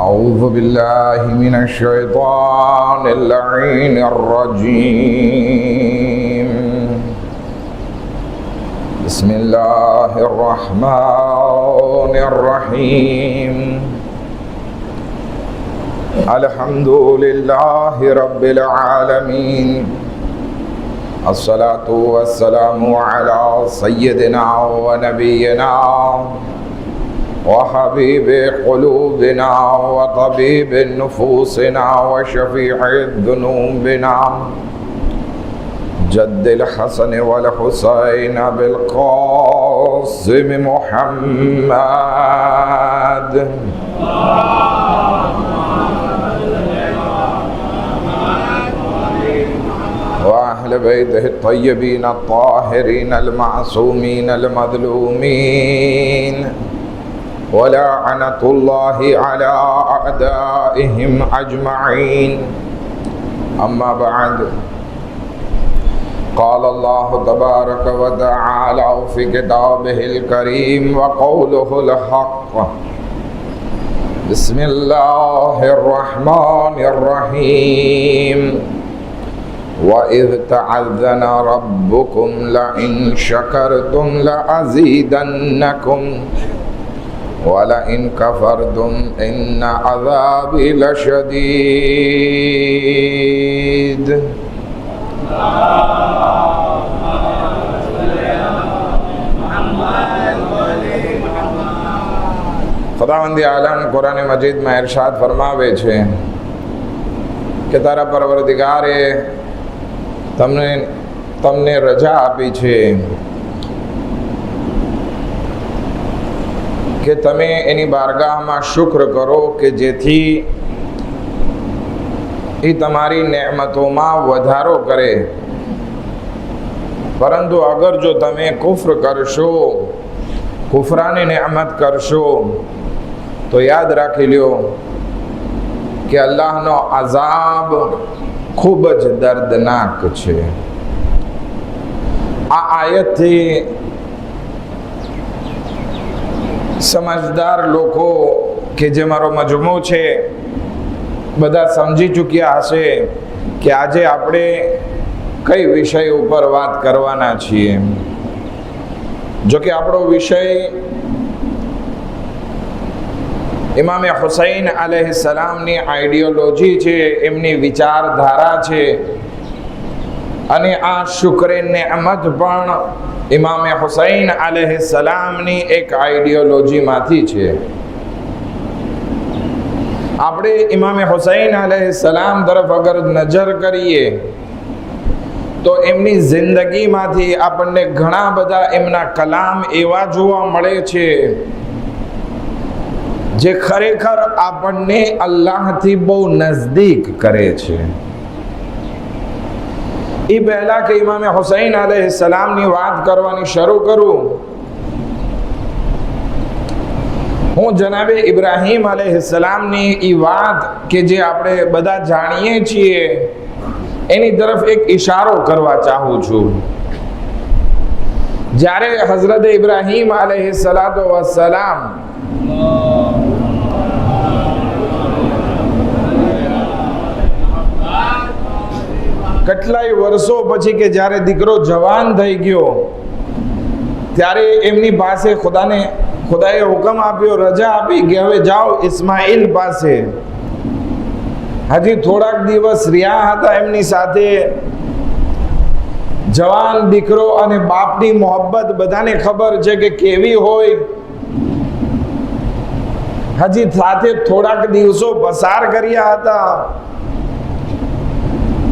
أعوذ بالله من الشيطان اللعين الرجيم بسم الله الرحمن الرحيم الحمد لله رب العالمين الصلاة والسلام على سيدنا ونبينا وحبيب قلوبنا وطبيب نفوسنا وشفيع ذنوبنا جد الحسن والحسين بالقاسم محمد وأهل بيته الطيبين الطاهرين المعصومين المظلومين ولعنة الله على أعدائهم أجمعين أما بعد قال الله تبارك وتعالى في كتابه الكريم وقوله الحق بسم الله الرحمن الرحيم وإذ تَعَذَّنَ ربكم لئن شكرتم لأزيدنكم ولئن كفرتم إن عذابي لشديد खुदावंदी आलम कुरान मजीद में इरशाद फरमावे छे કે તારા પરવરદિગારે તમને રજા આપી છે કે તમે એની બારગાહમાં શુક્ર કરો કે જેથી એ તમારી નેમતોમાં વધારો કરે, પરંતુ અગર જો તમે કુફ્ર કરશો, કુફરાની નેમત કરશો તો યાદ રાખી લ્યો કે અલ્લાહનો અઝાબ ખૂબ જ દર્દનાક છે. આ આયતથી સમજદાર લોકો કે જે મારો મજમો છે બધા સમજી ચૂક્યા હશે કે આજે આપણે કઈ વિષય ઉપર વાત કરવાના છીએ. જો કે આપણો વિષય ઇમામે હુસૈન અલૈહિસ્સલામની આઈડિયોલોજી છે, એમની વિચારધારા છે, અને આ શુક્રે નેમત પણ ઇમામે હુસૈન અલૈહિસ્સલામની એક આઈડિયોલોજીમાંથી છે. આપણે ઇમામે હુસૈન અલૈહિસ્સલામ તરફ અગર નજર કરીએ તો એમની જિંદગીમાંથી આપણને ઘણા બધા એમના કલામ એવા જોવા મળે છે જે ખરેખર આપણને અલ્લાહથી બહુ નજદીક કરે છે. એ પહેલા કે ઇમામે હુસૈન અલૈહિસ્સલામની વાત કરવાની શરૂ કરું, હું જનાબે ઇબ્રાહીમ અલૈહિસ્સલામની એ વાત કે જે આપણે બધા જાણીએ છીએ એની તરફ એક ઇશારો કરવા ચાહું છું. જ્યારે હઝરત ઇબ્રાહીમ અલૈહિસ્સલામ કેટલાય વર્ષો પછી કે જ્યારે દીકરો જવાન થઈ ગયો ત્યારે એમની પાસે ખુદાએ હુકમ આપ્યો, રજા આપી કે હવે જાઓ ઇસ્માઈલ પાસે. હજી થોડાક દિવસ રહ્યા હતા એમની સાથે. જવાન દીકરો અને બાપની મોહબ્બત બધાને ખબર છે કે કેવી હોય. હજી સાથે થોડાક દિવસો પસાર કર્યા હતા.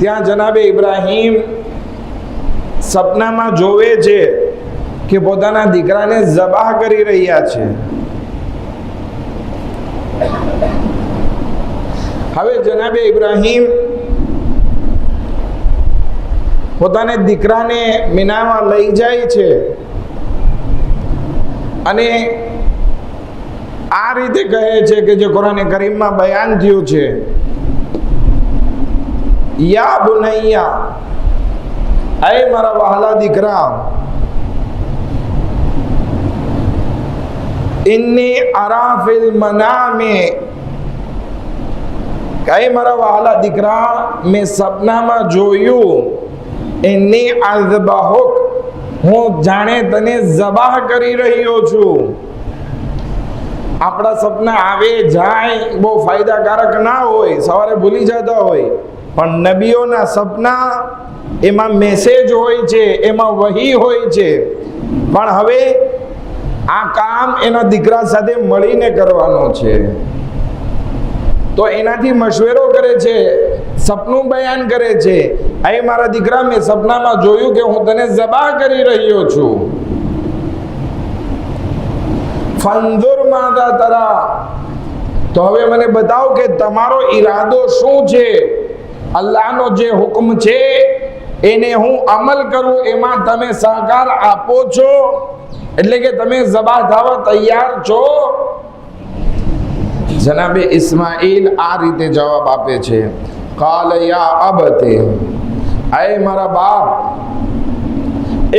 ત્યાં જનાબે ઇબ્રાહીમ સપનામાં જોવે છે કે પોતાના દીકરાને ઝબાહ કરી રહ્યા છે. હવે જનાબે ઇબ્રાહીમ પોતાને દીકરાને મિનામાં લઈ જાય છે અને આ રીતે કહે છે કે જે કુરાન કરીમમાં બયાન થયું છે, યા બુનૈયા, ऐ मारा वहला दिकरा इन्नी अरा फिल मनामे કઈ મારા વહાલા દીકરા, મેં સપનામાં જોયું એની અઝબહુક, હું જાણે તને ઝબાહ કરી રહ્યો છું. આપણા સપના આવે જાય બહુ ફાયદાકારક ના હોય, સવારે ભૂલી જતા હોય, પણ નબીઓના સપના એમાં મેસેજ હોય છે, એમાં વહી હોય છે. પણ હવે આ કામ એના દીકરા સાથે મળીને કરવાનો છે, તો એનાથી મશવરો કરે છે, સપનું બયાન કરે છે. એ મારા દીકરા, મેં સપનામાં જોયું કે હું તને ઝબાહ કરી રહ્યો છું. ફંઝુર માઝા તરા, તો હવે મને બતાવો કે તમારો ઈરાદો શું છે. અલ્લાહનો જે હુકમ છે એને હું અમલ કરું, એમાં તમે સહકાર આપો છો, એટલે કે તમે ઝબાહ થવા તૈયાર છો. જનાબે ઇસ્માઈલ આ રીતે જવાબ આપે છે, કાલ યા અબતે, આય મારા બાપ,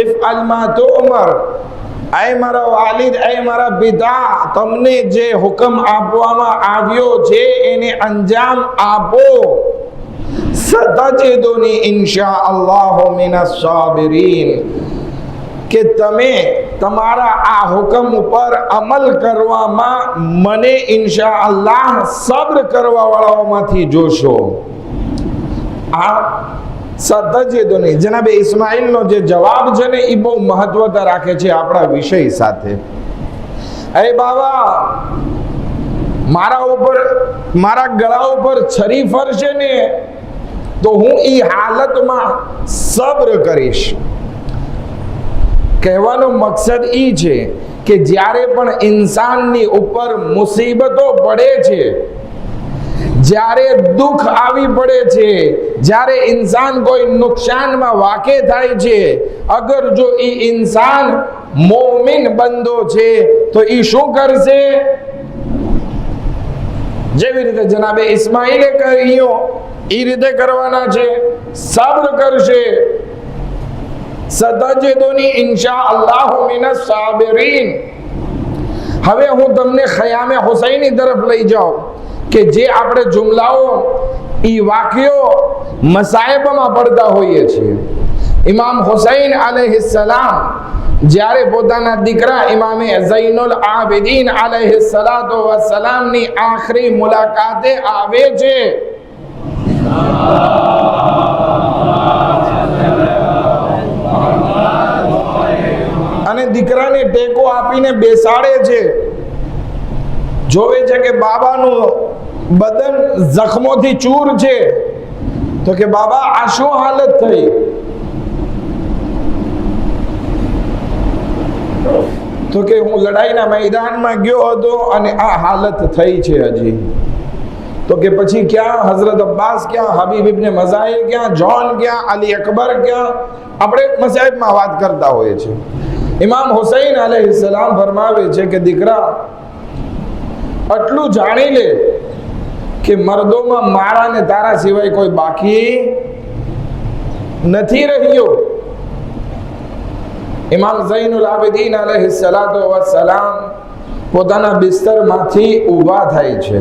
ઇફઅલ મા તુઅમર, આય મારા વાલિદ, આય મારા પિતા, તમને જે હુકમ આપવામાં આવ્યો છે એને અંજામ આપો. સતજિદુની ઇન્શાઅલ્લાહ મિનસ સાબિરીન, કે તમે તમારા આ હુકમ ઉપર અમલ કરવામાં મને ઇન્શાઅલ્લાહ સબ્ર કરવા વાળાઓમાંથી જોશો. આ સતજિદુની, જનાબે ઇસ્માઈલનો જે જવાબ છે ને એ બહુ મહત્વતા રાખે છે આપણા વિષય સાથે. એ બાબા, મારા ઉપર, મારા ગળા ઉપર છરી ફરશે ને તો હું એ હાલતમાં સબ્ર કરીશ. કહેવાનો મકસદ એ છે કે જ્યારે પણ ઇન્સાનની ઉપર મુસીબતો પડે છે, જ્યારે દુઃખ આવી પડે છે, જ્યારે ઇન્સાન કોઈ નુકસાનમાં વાકે થાય છે, અગર જો એ ઇન્સાન મોમિન બંદો છે તો એ શું કરશે? જેવી રીતે જનાબે ઇસ્માઈલે કર્યો એ રીતે કરવાના છે, સબ્ર કરશે. સતજિદુની ઇન્શાઅલ્લાહ મિનસ સાબિરીન. હવે હું તમને ખયામે હુસૈની તરફ લઈ જાઉં કે જે આપણે જુમલાઓ, ઈ વાક્યો મસાયબમાં પડતા હોઈએ છીએ. ઇમામ હુસૈન અલૈહિસ્સલામ જ્યારે પોતાના દીકરા ઇમામે ઝૈનુલ આબિદીન અલૈહિસ્સલાતુ વસ્સલામની આખરી મુલાકાતે આવે છે, અને દીકરાને ટેકો આપીને બેસાડે છે. જોવે છે કે બાબાનું બદન જખમોથી ચૂર છે, તો કે બાબા આ શું હાલત થઈ? તો કે હું લડાઈના મેદાનમાં ગયો હતો અને આ હાલત થઈ છે હજી. તો કે પછી ક્યાં હઝરત અબ્બાસ ક્યાં, હબીબ ઇબ્ને મઝાહિર ક્યાં, જોન ક્યાં, અલી અકબર ક્યાં? આપણે મસાઈબમાં વાત કરતા હોઈએ છીએ. ઇમામ હુસૈન અલૈહિસ્સલામ ફરમાવે છે કે દીકરા, આટલું જાણી લે કે મર્દોમાં મારા ને તારા સિવાય કોઈ બાકી નથી રહ્યો. ઇમામ ઝૈનુલ આબિદીન અલૈહિસ્સલાતુ વસ્સલામ પોતાના બિસ્તરમાંથી ઊભા થાય છે.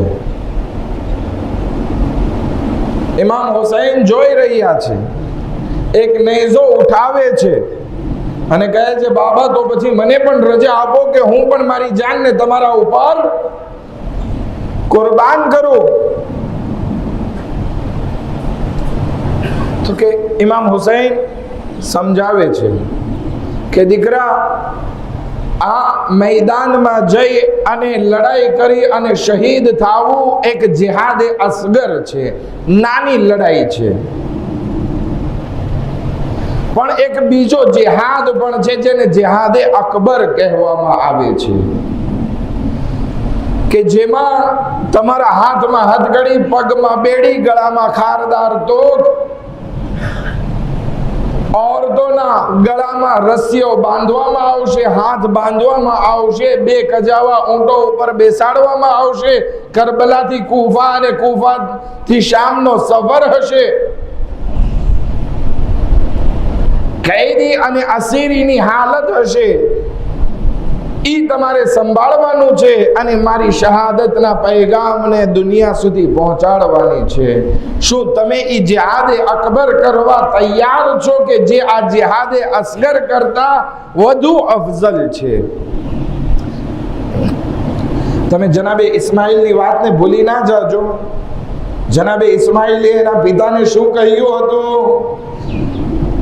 ઇમામ હુસૈન જોઈ રહ્યા છે, એક નેઝો ઉઠાવે છે અને કહે છે, બાબા તો પછી મને પણ રજા આપો કે હું પણ મારી જાનને તમારા ઉપર કુરબાન કરું. તો કે ઇમામ હુસૈન સમજાવે છે કે દીકરા, આ મેદાનમાં જઈ અને લડાઈ કરી અને શહીદ થવું એક જિહાદે અસગર છે, નાની લડાઈ છે. પણ એક બીજો જિહાદ પણ છે જેને જિહાદે અકબર કહેવામાં આવે છે, કે જેમાં તમારા હાથમાં હથકડી, પગમાં બેડી, ગળામાં ખારદાર તોપ, औरतोना गळाમાં રસ્સીઓ બાંધવામાં આવશે, હાથ બાંધવામાં આવશે, બે કજાવા ઊંટો ઉપર બેસાડવામાં આવશે. કરબલાથી કૂફા અને કૂફાથી શામનો સફર હશે. कैदी અને અસીરીની હાલત હશે. ઈ તમારે સંભાળવાનું છે અને મારી શહાદતના પૈગામને દુનિયા સુધી પહોંચાડવાની છે. શું તમે ઈ જિહાદે અકબર કરવા તૈયાર છો કે જે આ જિહાદે અસગર કરતા વધુ અફઝલ છે? તમે જનાબે ઇસ્માઇલની વાતને ભૂલી ના જાજો. જનાબે ઇસ્માઇલે એના પિતાને શું કહ્યું હતું?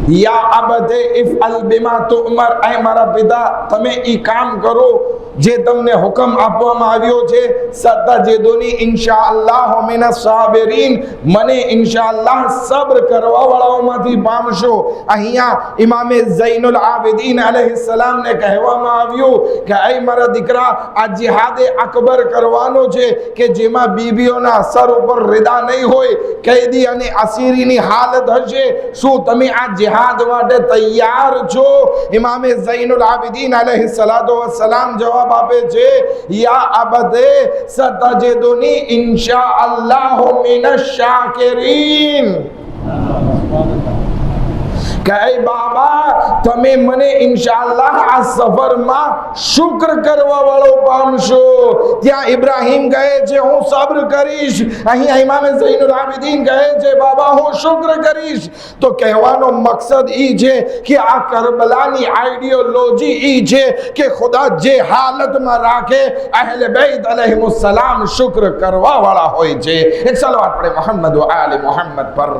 યા અબતે ઇફઅલ બિમા તુઅમર, એ મારા પિતા તમે ઈ કામ કરો જે તમને હુકમ આપવામાં આવ્યો છે. સતજિદુની ઇન્શાઅલ્લાહ મિનસ સાબિરીન, મને ઇન્શાઅલ્લાહ સબ્ર કરવા વાળાઓમાંથી પામશો. અહીંયા ઇમામે ઝૈનુલ આબિદીન અલૈહિસ્સલામ ને કહેવામાં આવ્યું કે એ મારા દીકરા, આ જિહાદે અકબર કરવાનો છે કે જેમાં બીબીઓના સર ઉપર રીદા નહીં હોય, કેદી અને અસીરીની હાલત હશે. શું તમે આ જિહાદ માટે તૈયાર છો? ઇમામે ઝૈનુલ આબિદીન અલૈહિસ્સલાતુ વસ્સલામ જવાબ આપે છે, યા અબતે સતજિદુની ઇન્શાઅલ્લાહ મિનશ શાકિરીન. કે બાબા, તમે મને ઇન્શાઅલ્લાહ આ સફરમાં શુક્ર કરવા વાળો પામશો. ત્યાં ઇબ્રાહીમ કહે છે હું સબ્ર કરીશ, અહીં ઇમામે ઝૈનુલ આબિદીન કહે છે બાબા હું શુક્ર કરીશ. તો કહેવાનો મકસદ ઈ છે કે આ કરબલાની આઈડિયોલોજી ઈ છે કે ખુદા જે હાલતમાં રાખે અહેલે બેત અલૈહિસ્સલામ શુક્ર કરવા વાળા હોય છે. એક સલાવત પડે મોહમ્મદ વ આલે મોહમ્મદ પર.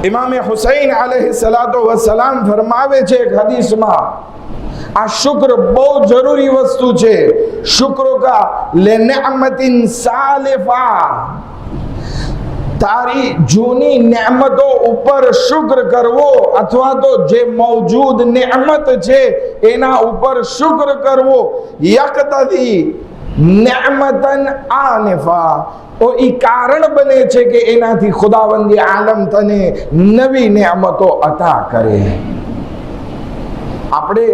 इमाम हुसैन अलैहिस्सलातो वस्सलाम फरमावे छे एक हदीस में, आ शुक्र बहुत जरूरी वस्तु छे. शुक्र का लेनेमतिन सालिफा, तारी जूनी नेमतों ऊपर शुक्र करवो अथवा तो जे मौजूद नेमत छे एना ऊपर शुक्र करवो. यकतदी नेमतन आनिफा, ओ ई कारण बने छे के एनाथी खुदावंदी आलम तने नवी नेमतो अता करे. आपणे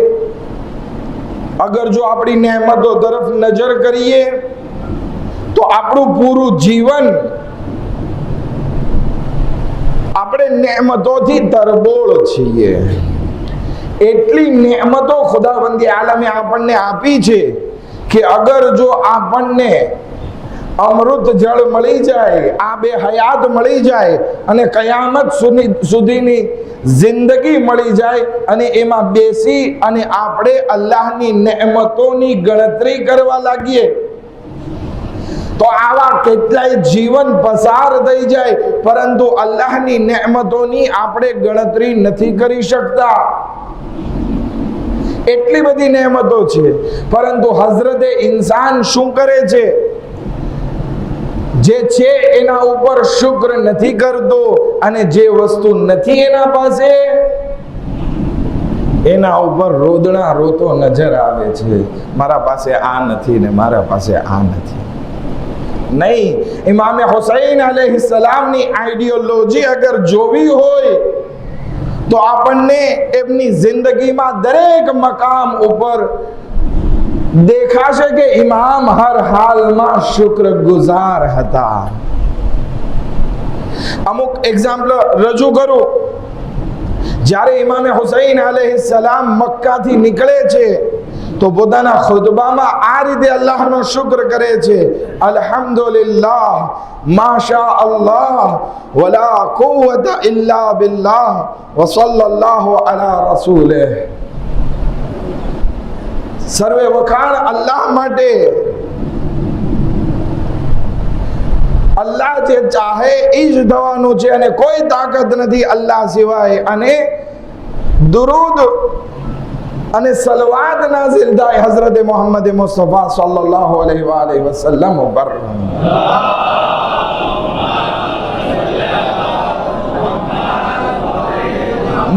अगर जो अपनी नेमतो तरफ नजर करिए तो आपणुं पूरुं जीवन આપણે નેમતોથી તરબોળ છીએ. એટલી નેમતો ખુદાવંદી આલમે આપણને આપી છે કે અગર જો આપણને અમૃત જળ મળી જાય, આ બે હયાત મળી જાય અને કયામત સુધીની જિંદગી મળી જાય અને એમાં બેસી અને આપણે અલ્લાહની નેમતોની ગણતરી કરવા લાગીએ તો આવા કેટલાય જીવન પસાર થઈ જાય, પરંતુ અલ્લાહની નેમતોની આપણે ગણતરી નથી કરી શકતા. એટલી બધી નેમતો છે, પરંતુ હઝરતે ઇન્સાન શું કરે છે? જે છે એના ઉપર શુક્ર નથી કરતો અને જે વસ્તુ નથી એના પાસે એના ઉપર રોદણા રોતો નજર આવે છે. મારા પાસે આ નથી ને મારા પાસે આ નથી. નહીં, ઇમામે હુસૈન અલૈહિસ્સલામની આઈડિયોલોજી અગર જોવી હોય તો આપણને એમની જિંદગીમાં દરેક મકામ ઉપર દેખાશે કે ઇમામ હર હાલમાં શુક્રગુજાર હતા. અમુક એક્ઝામ્પલ રજૂ કરું. જ્યારે ઇમામે હુસૈન અલૈહિસ્સલામ મક્કાથી નીકળે છે તો પોતાના ખુતબામાં આ રીતે અલ્લાહનો શુક્ર કરે છે, અલ્હમ્દુલિલ્લાહ માશા અલ્લાહ વલા કુવતા ઇલ્લા બિલ્લાહ વ સલ્લલ્લાહુ અલા રસૂલિહ. સર્વે વખાણ અલ્લાહ માટે. અલ્લાહ જે ચાહે એ જ થવાનું છે અને કોઈ તાકાત નથી અલ્લાહ સિવાય. અને દુરૂદ અને સલવાત નાઝિલ થાય હઝરત મોહમ્મદ મુસ્તફા સલ્લલ્લાહુ અલૈહિ વ આલિહિ વસલ્લમ પર.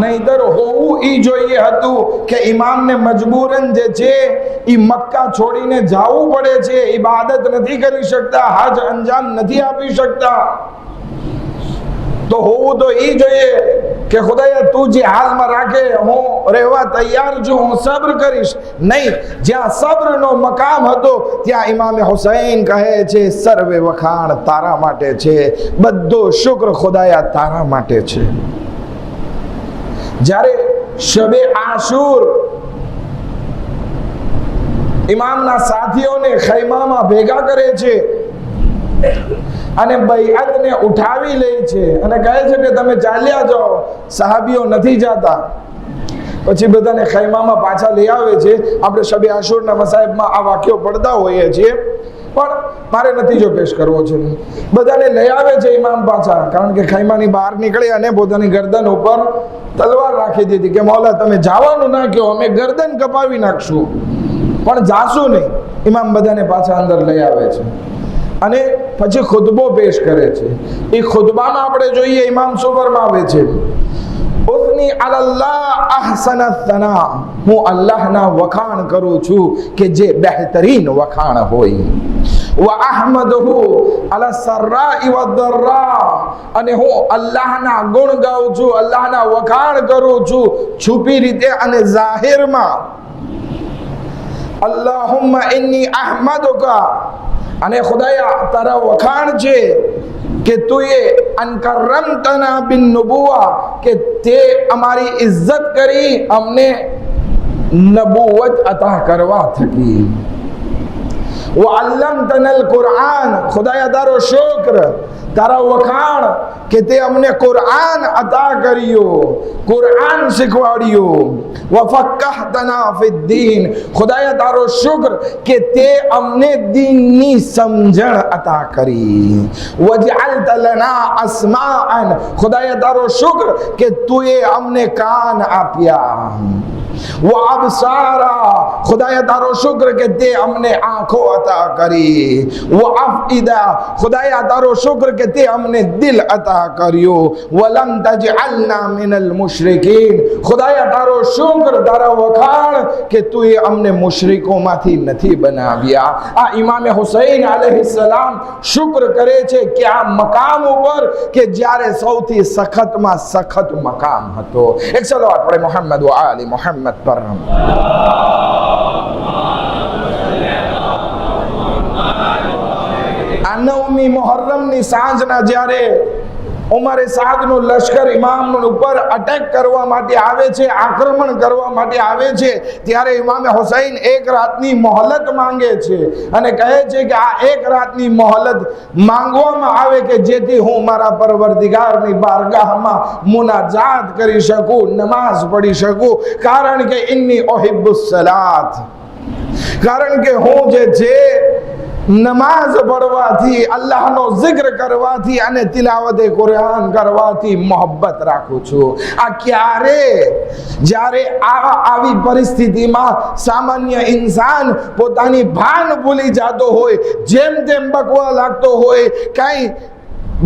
નહીતર હોવું ઈ જોઈએ હતું કે ઇમામને મજબૂરન જે છે ઈ મક્કા છોડીને જવું પડે છે, ઇબાદત નથી કરી શકતા, હજ અંજામ નથી આપી શકતા. તો તો હોવું તો એ જોઈએ કે ખુદાયા તું જે હાલમાં રાખે હું રહેવા તૈયાર છું, હું સબ્ર કરીશ. નહીં, જ્યાં સબ્રનો મકામ હતો ત્યાં ઇમામે હુસૈન કહે છે સર્વે વખાણ તારા માટે છે, બધો શુક્ર ખુદાયા તારા માટે છે. જ્યારે શબે આશુર ઇમામના સાથીઓને ખૈમામાં ભેગા કરે છે અને બૈઅતને ઉઠાવી લે છે અને કહે છે કે તમે ચાલ્યા જાઓ, સહાબીઓ નથી જાતા. પછી બધાને ખૈમામાં પાછા લઈ આવે છે. આપણે શબે આશુરના મસાહિબમાં આ વાક્યો પડતા હોઈએ છીએ, પણ મારે નતીજો પેશ કરવો છે. બધાને લઈ આવે છે ઇમામ પાછા, કારણ કે ખૈમાની બહાર નીકળે અને પોતાની ગરદન ઉપર તલવાર રાખી દીધી કે મૌલા તમે જવાનું ના કહો, અમે ગરદન કપાવી નાખશું પણ જાશું નહીં. ઇમામ બધાને પાછા અંદર લઈ આવે છે અને પછી ખુતબો પેશ કરે છે. એ ખુતબામાં આપણે જોઈએ ઇમામ શું ફરમાવે છે, ઉથની અલલ્લાહ અહસન સના, હું અલ્લાહના વખાણ કરું છું કે જે બહેતરીન વખાણ હોય. વ અહમદહુ અલા સર્રાઈ વ દર્રા, અને હું અલ્લાહના ગુણ ગાઉં છું, અલ્લાહના વખાણ કરું છું છુપી રીતે અને જાહેરમાં. અલ્લાહુમ્મા ઇન્ની અહમદુકા, અને ખુદાયા તારા વખાણ છે કે તુએ અનકરમતના બિન નુબુવા, કે તે અમારી ઇજ્જત કરી અમને નબુવત અતા કરવા થકી. વઅલ્લમતનલ કુરઆન, ખુદાયા તારો શુક્ર, તારા વખાણ કે તે અમને કુરઆન અતા કર્યો, કુરઆન શીખવાડ્યું. વફક્કહતના ફિદ્દીન, ખુદાયા તારો શુક્ર કે તે અમને દીનની સમજણ અતા કરી. વજઅલત લના અસ્માઅન, ખુદાયા તારો શુક્ર કે તુએ અમને કાન આપ્યા. વઅબસારા, ખુદાયા તારો શુક્ર કે તે અમને આંખો અતા કરી. વઅફઈદા, ખુદાયા તારો શુક્ર કે તે અમને દિલ અતા કર્યો. વલમ તજઅલના મિનલ મુશરિકીન, ખુદાયા તારો શુક્ર, તારા વખાણ કે તું એ અમને મુશરિકોમાંથી નથી બનાવ્યા. આ ઇમામે હુસૈન અલૈહિસ્સલામ શુક્ર કરે છે કે આ મકામ ઉપર કે જ્યારે સૌથી સખતમાં સખત મકામ હતો. એક સલાવત પડે મોહમ્મદ વ આલી મોહમ્મદ પર. આ 9મી મુહર્રમની સાંજના જ્યારે ઉમરે સાદનો લશ્કર ઇમામ ઉપર અટેક કરવા માટે આવે છે, આક્રમણ કરવા માટે આવે છે, ત્યારે ઇમામે હુસૈન એક રાતની મોહલત માંગે છે અને કહે છે કે આ એક રાતની મોહલત માંગવામાં આવે કે જેથી હું મારા પરવરદિગારની બારગાહમાં મુનાજાત કરી શકું, નમાઝ પઢી શકું. કારણ કે ઇન્ની ઉહિબ્બુસ સલાત, કારણ કે હું જે છે નમાઝ પઢવાથી, અલ્લાહનો જિક્ર કરવાથી અને તિલાવતે કુરાન કરવાથી મોહબ્બત રાખું છું. આ ક્યારે, જ્યારે આવી પરિસ્થિતિમાં સામાન્ય ઇન્સાન પોતાની ભાન ભૂલી જતો હોય, જેમ તેમ બકવા લાગતો હોય, કઈ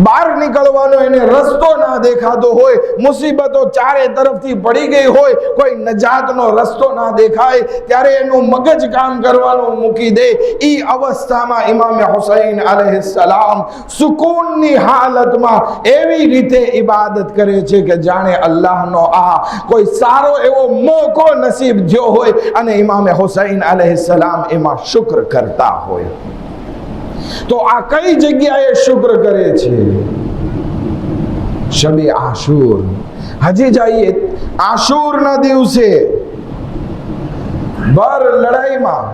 બહાર નીકળવાનો એને રસ્તો ના દેખાતો હોય, મુસીબતો ચારે તરફથી પડી ગઈ હોય, કોઈ નજાતનો રસ્તો ના દેખાય, ત્યારે એનું મગજ કામ કરવાનું મૂકી દે. એ અવસ્થામાં ઇમામે હુસૈન અલૈહિસ્સલામ સુકૂનની હાલતમાં એવી રીતે ઇબાદત કરે છે કે જાણે અલ્લાહનો આ કોઈ સારો એવો મોકો નસીબ થયો હોય અને ઇમામે હુસૈન અલૈહિસ્સલામ એમાં શુક્ર કરતા હોય. તો આ કઈ જગ્યાએ શુક્ર કરે છે? શબે આશુર. હજી જઈએ આશુરના દિવસે ભર લડાઈમાં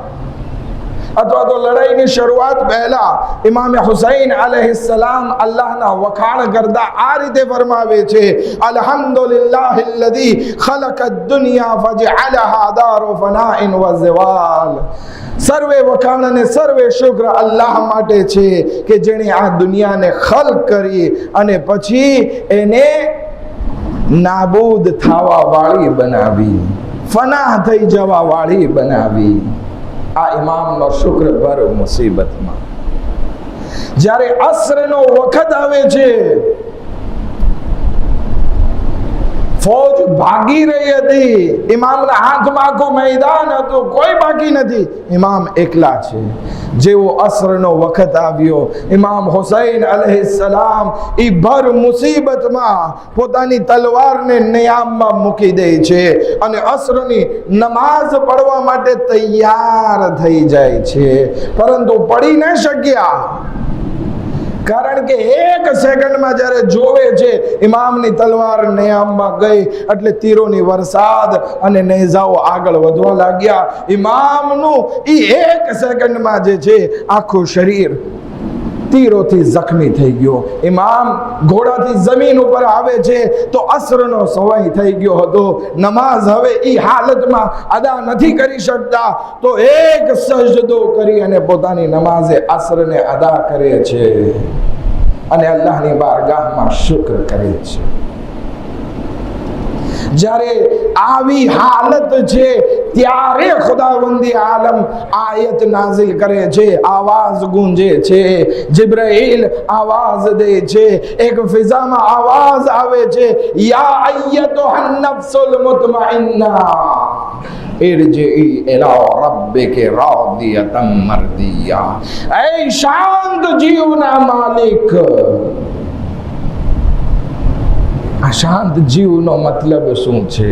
અથવા તો લડાઈની શરૂઆત પહેલા ઇમામે હુસૈન અલૈહિસ્સલામ અલ્લાહના વખાણ કરતા આ રીતે ફરમાવે છે, અલ્હમ્દુલિલ્લાહિલ્લઝી ખલકદ દુનિયા ફજઅલહા દારુ ફનાઇન વ ઝવાલ. સર્વે વખાણ અને સર્વે શુક્ર અલ્લાહ માટે છે કે જેણે આ દુનિયાને ખલક કરી અને પછી એને નાબૂદ થવા વાળી બનાવી, ફનાહ થઈ જવા વાળી બનાવી. આ ઇમામનો શુક્ર ભર મુસીબતમાં જ્યારે અસ્રનો વખત આવે છે, ફૌજ ભાગી રહી હતી, ઇમામના હાથમાં આખું મેદાન હતું, કોઈ બાકી નથી, ઇમામ એકલા છે. જેવો અસરનો વખત આવ્યો, ઇમામ હુસૈન અલૈહિસ્સલામ ઈ ભર મુસીબતમાં પોતાની તલવારને નિયામમાં મૂકી દે છે અને અસરની નમાઝ પડવા માટે તૈયાર થઈ જાય છે, પરંતુ પડી ન શક્યા. કારણ કે એક સેકન્ડમાં જ્યારે જોવે છે ઇમામની તલવાર નિયામમાં ગઈ એટલે તીરોની વરસાદ અને નેઝાઓ આગળ વધવા લાગ્યા. ઇમામનું ઈ એક સેકન્ડમાં જે છે આખું શરીર તીરોથી જખમી થઈ ગયો. ઇમામ ઘોડાથી જમીન ઉપર આવે છે તો અસરનો સમય થઈ ગયો હતો. નમાઝ હવે ઈ હાલતમાં અદા નથી કરી શકતા, તો એક સજદો કરી અને પોતાની નમાઝે અસરને અદા કરે છે અને અલ્લાહની બારગાહમાં શુક્ર કરે છે. જ્યારે આવી હાલત છે ત્યારે ખુદાવંદી આલમ આયત નાઝિલ કરે છે, આવાજ ગુંજે છે, જિબ્રાઈલ આવાજ દે છે, એક ફિઝામાં આવાજ આવે છે, યા અય્યતુહન નફ્સુલ મુતમઇન્ના ઇરજીઈ ઇલા રબ્બિકી રાદિયતમ મરદિયા. એ શાંત જીવના માલિક. આ શાંત જીવનો મતલબ શું છે?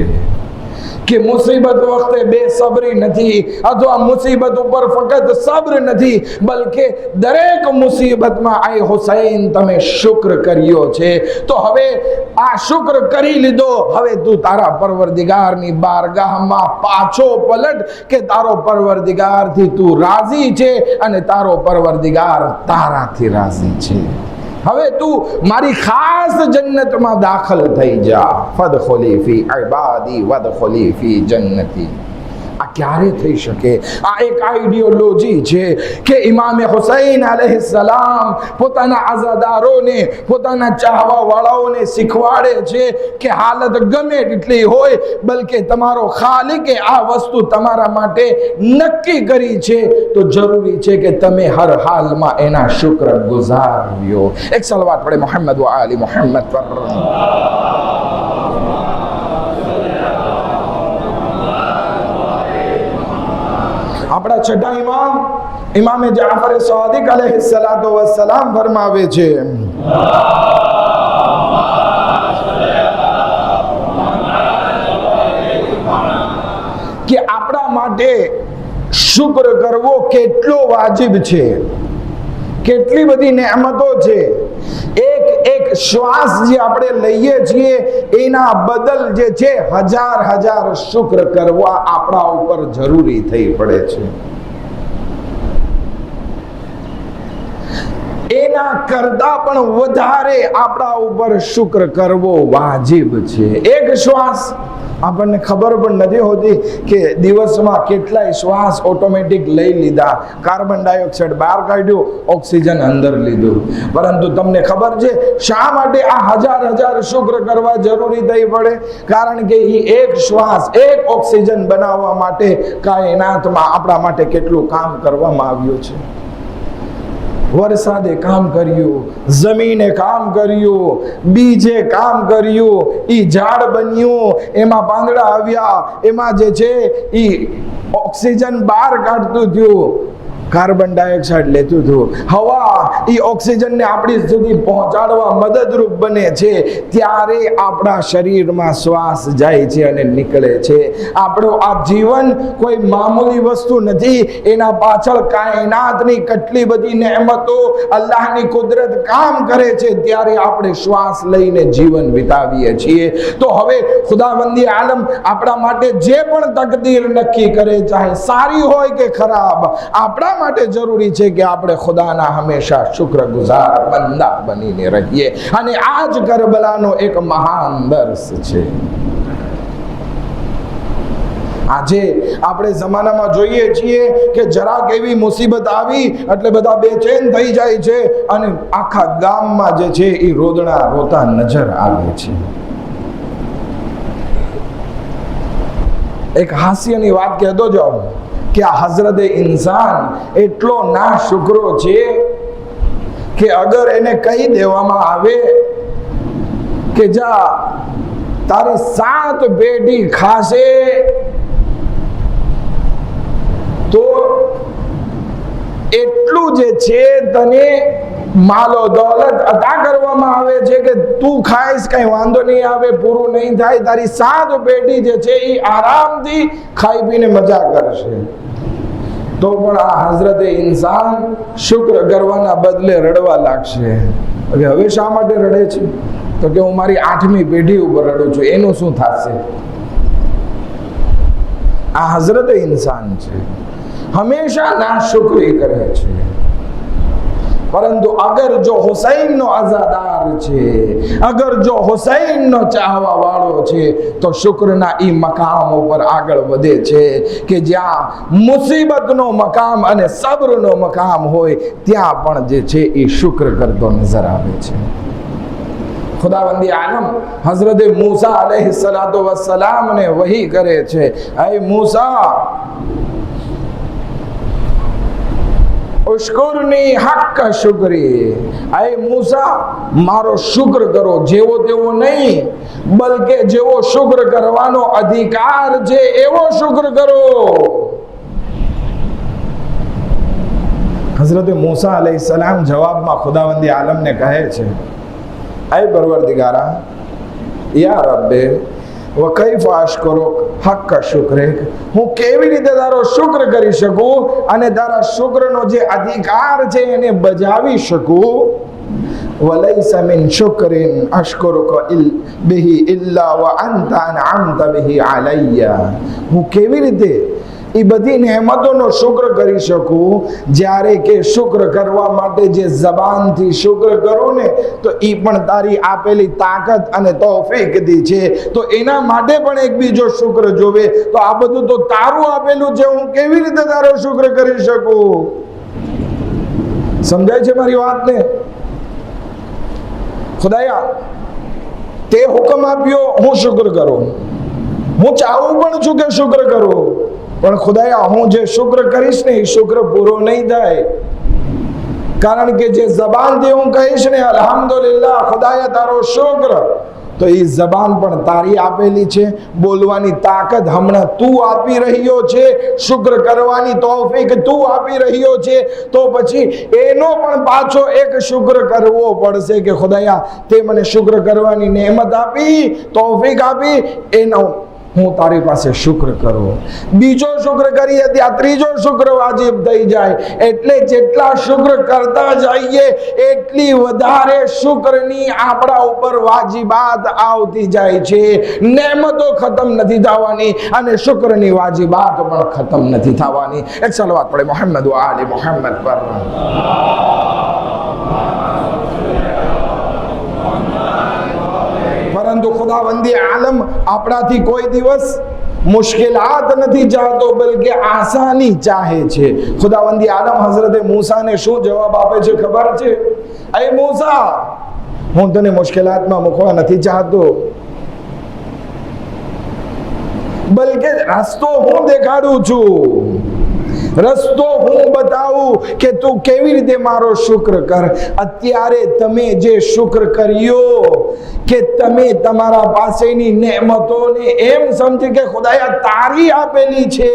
કે મુસીબત વખતે બેસબરી નથી, અથવા મુસીબત ઉપર ફક્ત સબ્ર નથી, બલકે દરેક મુસીબતમાં આય હુસૈન તમે શુક્ર કર્યો છે. તો હવે આ શુક્ર કરી લીધો, હવે તું તારા પરવરદિગારની બારગાહમાં પાછો પલટ કે તારો પરવરદિગારથી તું રાજી છે અને તારો પરવરદિગાર તારાથી રાજી છે. હવે તું મારી ખાસ જન્નતમાં દાખલ થઈ જા. ફદખુલી ફી ઇબાદી વદખુલી ફી જન્નતી. આ ક્યારે થઈ શકે? આ એક આઈડિયોલોજી છે કે ઇમામે હુસૈન અલૈહિસ્સલામ પોતાના આઝાદારોને, પોતાના ચાહવા વાળાઓને શીખવાડે છે કે હાલત ગમે એટલી હોય, બલકે તમારો ખાલિકે આ વસ્તુ તમારા માટે નક્કી કરી છે, તો જરૂરી છે કે તમે હર હાલમાં એના શુક્ર ગુજાર્યો. એક સલવાત પડે મોહમ્મદ વ આલી મોહમ્મદ પર. આપણા છઠ્ઠા ઇમામ ઇમામે જાફર સાદિક અલૈહિસ્સલાતુ વસ્સલામ ફરમાવે છે કે આપણા માટે શુક્ર કરવો કેટલો વાજિબ છે, કેટલી બધી નેમતો છે. એક એક શ્વાસ જે આપણે લઈએ છીએ એના બદલ જે છે હજાર હજાર શુક્ર કરવા આપણા ઉપર જરૂરી થઈ પડે છે. એના કરતા પણ વધારે આપણા ઉપર શુક્ર કરવો વાજિબ છે. એક શ્વાસ આપણને ખબર પણ નથી હોતી કે દિવસમાં કેટલાય શ્વાસ ઓટોમેટિક લઈ લીધા, કાર્બન ડાયોક્સાઇડ બહાર કાઢ્યું, ઓક્સિજન અંદર લીધું. પરંતુ તમને ખબર છે શા માટે આ હજાર હજાર શુક્ર કરવા જરૂરી થઈ પડે? કારણ કે એ એક શ્વાસ, એક ઓક્સિજન બનાવવા માટે કાયનાતમાં આપણા માટે કેટલું કામ કરવામાં આવ્યું છે. વરસાદે કામ કર્યું, જમીને કામ કર્યું, બીજે કામ કર્યું, ઈ ઝાડ બન્યું, એમાં પાંદડા આવ્યા, એમાં જે છે ઈ ઓક્સિજન બહાર કાઢતું થયું, કાર્બન ડાયોક્સાઇડ લેતું હતું. હવા એ ઓક્સિજનને આપણી સુધી પહોંચાડવા મદદરૂપ બને છે, ત્યારે આપણા શરીરમાં શ્વાસ જાય છે અને નીકળે છે. આપણું આ જીવન કોઈ મામૂલી વસ્તુ નથી, એના પાછળ કાયનાતની કેટલી બધી નેમતો, અલ્લાહની કુદરત કામ કરે છે, ત્યારે આપણે શ્વાસ લઈને જીવન વિતાવીએ છીએ. તો હવે ખુદાવંદી આલમ આપણા માટે જે પણ તકદીર નક્કી કરે, ચાહે સારી હોય કે ખરાબ, આપણા માટે જરૂરી છે કે આપણે ખુદાના હંમેશા શુક્રગુજાર બંદા બનીને રહીએ. અને આ જ કરબલાનો એક મહાન દર્શ છે. આજે આપણે જમાનામાં જોઈએ છીએ કે જરાક એવી મુસીબત આવી એટલે બધા બેચેન થઈ જાય છે અને આખા ગામમાં જે છે એ રોદણા રોતા નજર આવે છે. એક હાસ્યની વાત કહેતો જાઉં કે આ હઝરતે ઇન્સાન એટલો ના શુક્રો છે કે અગર એને કહી દેવામાં આવે કે જા તારી 7 પેઢી ખાશે તો એટલું જે છે તને માલો દોલત અતા કરવામાં આવે છે કે તું ખાઈશ, કઈ વાંધો નહીં આવે, પૂરું નહીં થાય. તારી 7 પેઢી જે છે એ આરામથી ખાઈ પીને મજા કરશે. તો પણ આ હઝરતે ઇન્સાન શુક્ર કરવાના બદલે રડવા લાગશે. હવે શા માટે રડે છે? તો કે હું મારી 8મી પેઢી ઉપર રડું છું. એનું શું થશે? આ હઝરતે ઇન્સાન છે, હંમેશા નાશુકરી કરે છે. પરંતુ અગર જો હુસૈનનો અઝાદાર છે, અગર જો હુસૈનનો ચાહવા વાળો છે, તો શુક્રના ઈ મકામ ઉપર આગળ વધે છે કે જ્યાં મુસીબતનો મકામ અને સબ્રનો મકામ હોય ત્યાં પણ જે છે એ શુક્ર કરતો નજર આવે છે. ખુદાવંદી આલમ હઝરતે મૂસા अलैहिस्सलातु वस्सलाम ने વહી કરે છે, ऐ मूसा ઉશ્કુરની હક્ક શુક્રી, ऐ मूसा મારો શુક્ર કરો, જેવો તેવો નહીં, બલકે જેવો શુક્ર કરવાનો અધિકાર છે એવો શુક્ર કરો. હઝરતે મૂસા अलैहिस्सलाम જવાબમાં ખુદાવંદી આલમને કહે છે, ऐ પરવરદિગારા, યા રબ્બે વકૈફ અશકુરુક હક્ક શુક્રિક, હું કેવી રીતે તારો શુક્ર કરી શકું અને તારા શુક્રનો જે અધિકાર છે એને બજાવી શકું. વલૈસ મિન શુક્રિન અશકુરુક બિહી ઇલ્લા વ અંત અનઅમત બિહી અલૈયા, હું કેવી રીતે એ બધી નેમતોનો શુક્ર કરી શકું જ્યારે કે શુક્ર કરવા માટે જે જબાનથી શુક્ર કરો ને તો એ પણ તારી આપેલી તાકાત અને તૌફીકથી છે. તો એના માટે પણ એક બીજો શુક્ર જોવે. તો આ બધું તો તારું આપેલું છે, હું કેવી રીતે તારો શુક્ર કરી શકું? સમજાય છે મારી વાતને? ખુદાયા તે હુકમ આપ્યો, હું શુક્ર કરું, હું ચાહું પણ છું કે શુક્ર કરું, પણ ખુદાયા હું જે શુક્ર કરીશ ને એ શુક્ર પૂરો નહીં થાય. કારણ કે જે જબાનથી હું કહીશ ને અલ્હમ્દુલિલ્લાહ ખુદાયા તારો શુક્ર, તો એ જબાન પણ તારી આપેલી છે, બોલવાની તાકાત હમણાં તું આપી રહ્યો છે, શુક્ર કરવાની તૌફીક તું આપી રહ્યો છે. તો પછી એનો પણ પાછો એક શુક્ર કરવો પડશે કે ખુદાયા તે મને શુક્ર કરવાની નેમત આપી, તૌફીક આપી, એનો હું તારી પાસે શુક્ર કરું. બીજો શુક્ર કરીએ ત્યાં ત્રીજો શુક્ર વાજિબ થઈ જાય. એટલે જેટલા શુક્ર કરતા જઈએ એટલી વધારે શુક્રની આપણા ઉપર વાજિબાત આવતી જાય છે. નેમતો ખતમ નથી થવાની અને શુક્રની વાજિબાત પણ ખતમ નથી થવાની. એક સલવાત પડે મોહમ્મદ વ આલે મોહમ્મદ પર. પરંતુ ખુદાવંદી આલમ આપણાથી કોઈ દિવસ મુશ્કેલાત નથી ચાહતો, બલકે આસાની ચાહે છે. ખુદાવંદી આલમ હઝરતે મૂસાને શું જવાબ આપે છે ખબર છે? ऐ મૂસા, હું તને મુશ્કેલાતમાં મૂકવા નથી ચાહતો, બલકે રસ્તો હું દેખાડું છું, રસ્તો હું બતાવું કે તું કેવી રીતે મારો શુક્ર કર. અત્યારે તમે જે શુક્ર કર્યો કે તમે તમારા પાસેની નેમતોને એમ સમજી કે ખુદાયા તારી આપેલી છે,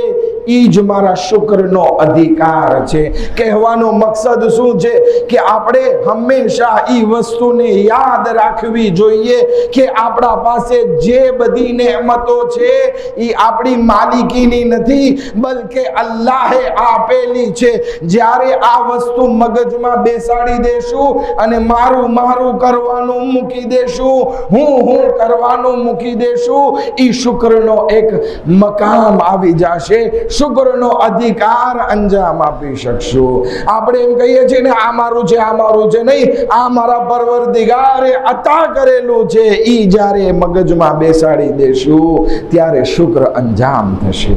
ઈ જ મારા શુક્રનો અધિકાર છે. કહેવાનો મકસદ શું છે કે આપણે હંમેશા ઈ વસ્તુને યાદ રાખવી જોઈએ કે આપણા પાસે જે બધી નેમતો છે ઈ આપણી માલિકીની નથી, બલકે અલ્લાહે આપેલી છે. જ્યારે આ વસ્તુ મગજમાં બેસાડી દેશું અને મારું મારું કરવાનું મૂકી દેશું, હું કરવાનું મૂકી દેશું, ઈ શુક્રનો એક મકામ આવી જશે, શુક્રનો અધિકાર અંજામ આપી શકશું. આપણે એમ કહીએ છીએ ને આ મારું છે, આ મારું છે, નહીં, આ મારા પરવરદિગારે અતા કરેલું છે. ઈ જ્યારે મગજમાં બેસાડી દેશું ત્યારે શુક્ર અંજામ થશે.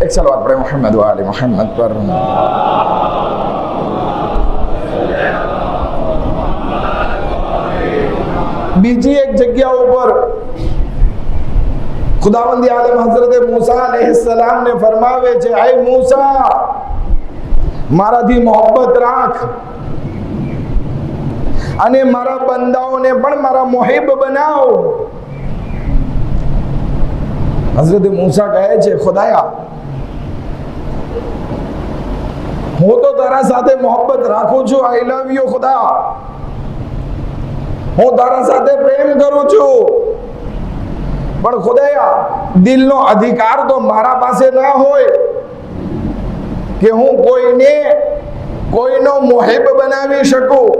એક સલવાત પડે મોહમ્મદ વ આલે મોહમ્મદ પર. બીજી એક જગ્યા ઉપર ખુદાવંદી આલમ હઝરત મૂસા अलैहिस्सलाम ने फरमावे છે, ऐ મૂસા, મારાથી મોહબ્બત રાખ અને મારા બંદાઓને પણ મારા મુહિબ બનાવ. હઝરત મૂસા કહે છે, ખુદાયા હું તો તારા સાથે મોહબ્બત રાખું છું, આઈ લવ યુ ખુદા, હું તારા સાથે પ્રેમ કરું છું, પણ ખુદાયા દિલનો અધિકાર તો મારા પાસે ના હોય કે હું કોઈનો મુહિબ બનાવી શકું.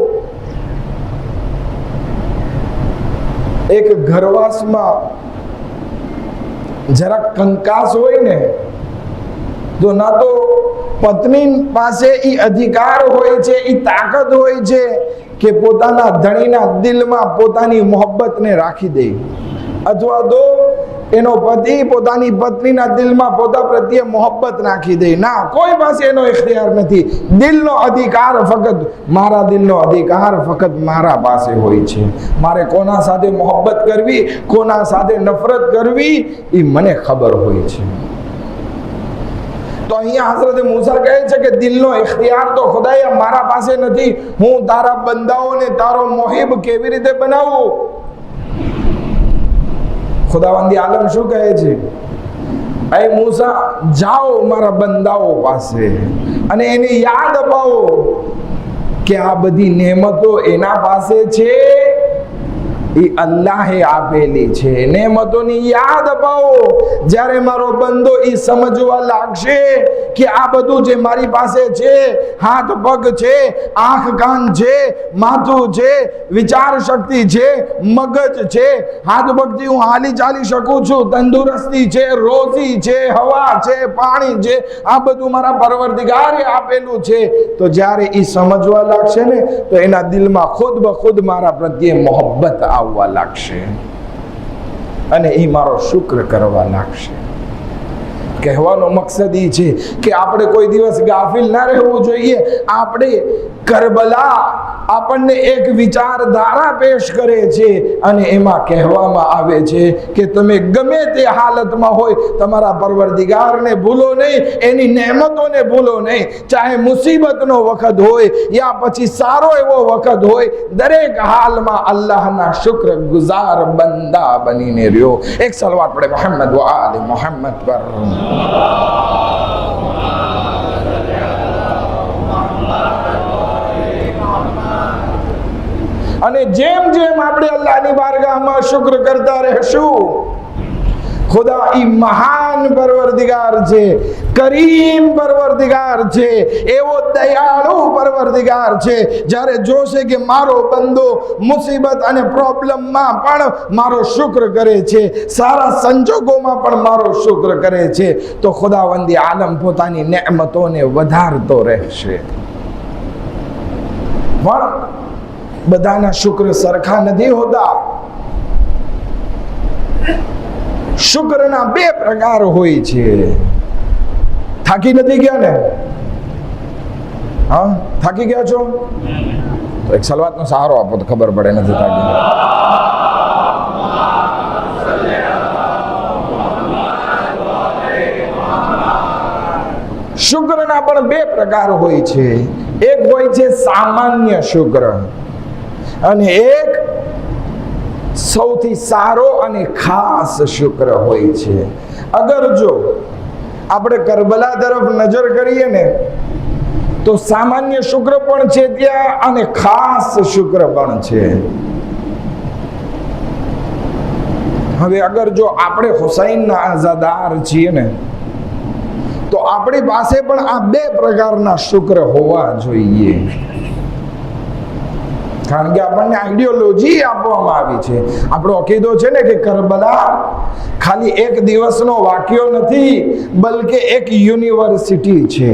એક ઘરવાસમાં જરાક કંકાસ હોય ને તો ના તો પત્ની પાસે ઈ અધિકાર હોય છે, ઈ તાકાત હોય છે કે પોતાના ધણીના દિલમાં પોતાની મોહબ્બતને રાખી દે, અથવા તો એનો પતિ પોતાની પત્નીના દિલમાં પોતા પ્રત્યે મોહબ્બત નાખી દે. ના, કોઈ પાસે એનો ઇખ્તિયાર નથી. દિલનો અધિકાર ફક્ત મારા દિલનો અધિકાર ફક્ત મારા પાસે હોય છે. મારે કોના સાથે મોહબ્બત કરવી, કોના સાથે નફરત કરવી, એ મને ખબર હોય છે. તો અહીંયા હઝરત મૂસા કહે છે કે દિલનો ઇખ્તિયાર તો ખુદાયા મારા પાસે નથી. હું તારા બંદાઓને તારો મોહિબ કેવી રીતે બનાવું? ખુદાવંદી આલમ શું કહે છે? એ મૂસા, જાઓ મારા બંદાઓ પાસે અને એને યાદ અપાવો કે આ બધી નેમતો એના પાસે છે, એ અલ્લાહે આપેલી છે. નેમતોની યાદ અપાવો. જ્યારે મારો બંદો એ સમજવા લાગશે કે આ બધું જે મારી પાસે છે, હાથ પગ છે, આંખ કાન છે, માથું છે, વિચાર શક્તિ છે, મગજ છે, હાથ પગથી હું હાલી ચાલી શકું છું, તંદુરસ્તી છે, રોજી છે, હવા છે, પાણી છે, આ બધું મારા પરવરદિગારે આપેલું છે. તો જ્યારે એ સમજવા લાગશે ને તો એના દિલમાં ખુદ બ ખુદ મારા પ્રત્યે મોહબ્બત આવવા લાગશે અને એ મારો શુક્ર કરવા લાગશે. કહેવાનો મકસદ એ છે કે આપણે કોઈ દિવસ ગાફિલ ના રહેવું જોઈએ. આપણે કરબલા આપણને એક વિચારધારા પેશ કરે છે અને એમાં કહેવામાં આવે છે કે તમે ગમે તે હાલતમાં હોય તમારા પરવરદિગારને ભૂલો નહીં, એની નેમતોને ભૂલો નહીં. ચાહે મુસીબતનો વખત હોય યા પછી સારો એવો વખત હોય, દરેક હાલમાં અલ્લાહના શુક્ર ગુજાર બંદા બનીને રહ્યો. એક સલવાત પડે મોહમ્મદ વ આલે મોહમ્મદ પર. અને જેમ જેમ આપણે અલ્લાહની બારગાહમાં શુક્ર કરતા રહેશું, ખુદા ઈ મહાન પરવરદિગાર છે, કરીમ પરવરદિગાર છે, એવો દયાળુ પરવરદિગાર છે. જ્યારે જોશે કે મારો બંદો મુસીબત અને પ્રોબ્લેમમાં પણ મારો શુક્ર કરે છે, સારા સંજોગોમાં પણ મારો શુક્ર કરે છે, તો ખુદાવંદી આલમ પોતાની નેમતોને વધારતો રહેશે. પણ બધાના શુક્ર સરખા નથી હોતા. શુક્રના બે પ્રકાર હોય છે. થાકી નથી ગયા ને? હા, થાકી ગયા છો તો એક સલવાતનો સહારો આપો તો ખબર પડે નથી થાકી. શુક્રના પણ બે પ્રકાર હોય છે. એક હોય છે સામાન્ય શુક્ર અને એક સૌથી સારો અને ખાસ શુક્ર હોય છે. અગર જો આપણે કરબલા તરફ નજર કરીએ ને તો સામાન્ય શુક્ર પણ છે ત્યાં અને ખાસ શુક્ર પણ છે. હવે અગર જો આપણે હુસૈનના આઝાદાર છીએ ને તો આપણી પાસે પણ આ બે પ્રકારના શુક્ર હોવા જોઈએ. કારણ કે આપણને આઈડિયોલોજી આપવામાં આવી છે. આપણો અકીદો છે ને કે કરબલા ખાલી એક દિવસનો વાક્યો નથી, બલકે એક યુનિવર્સિટી છે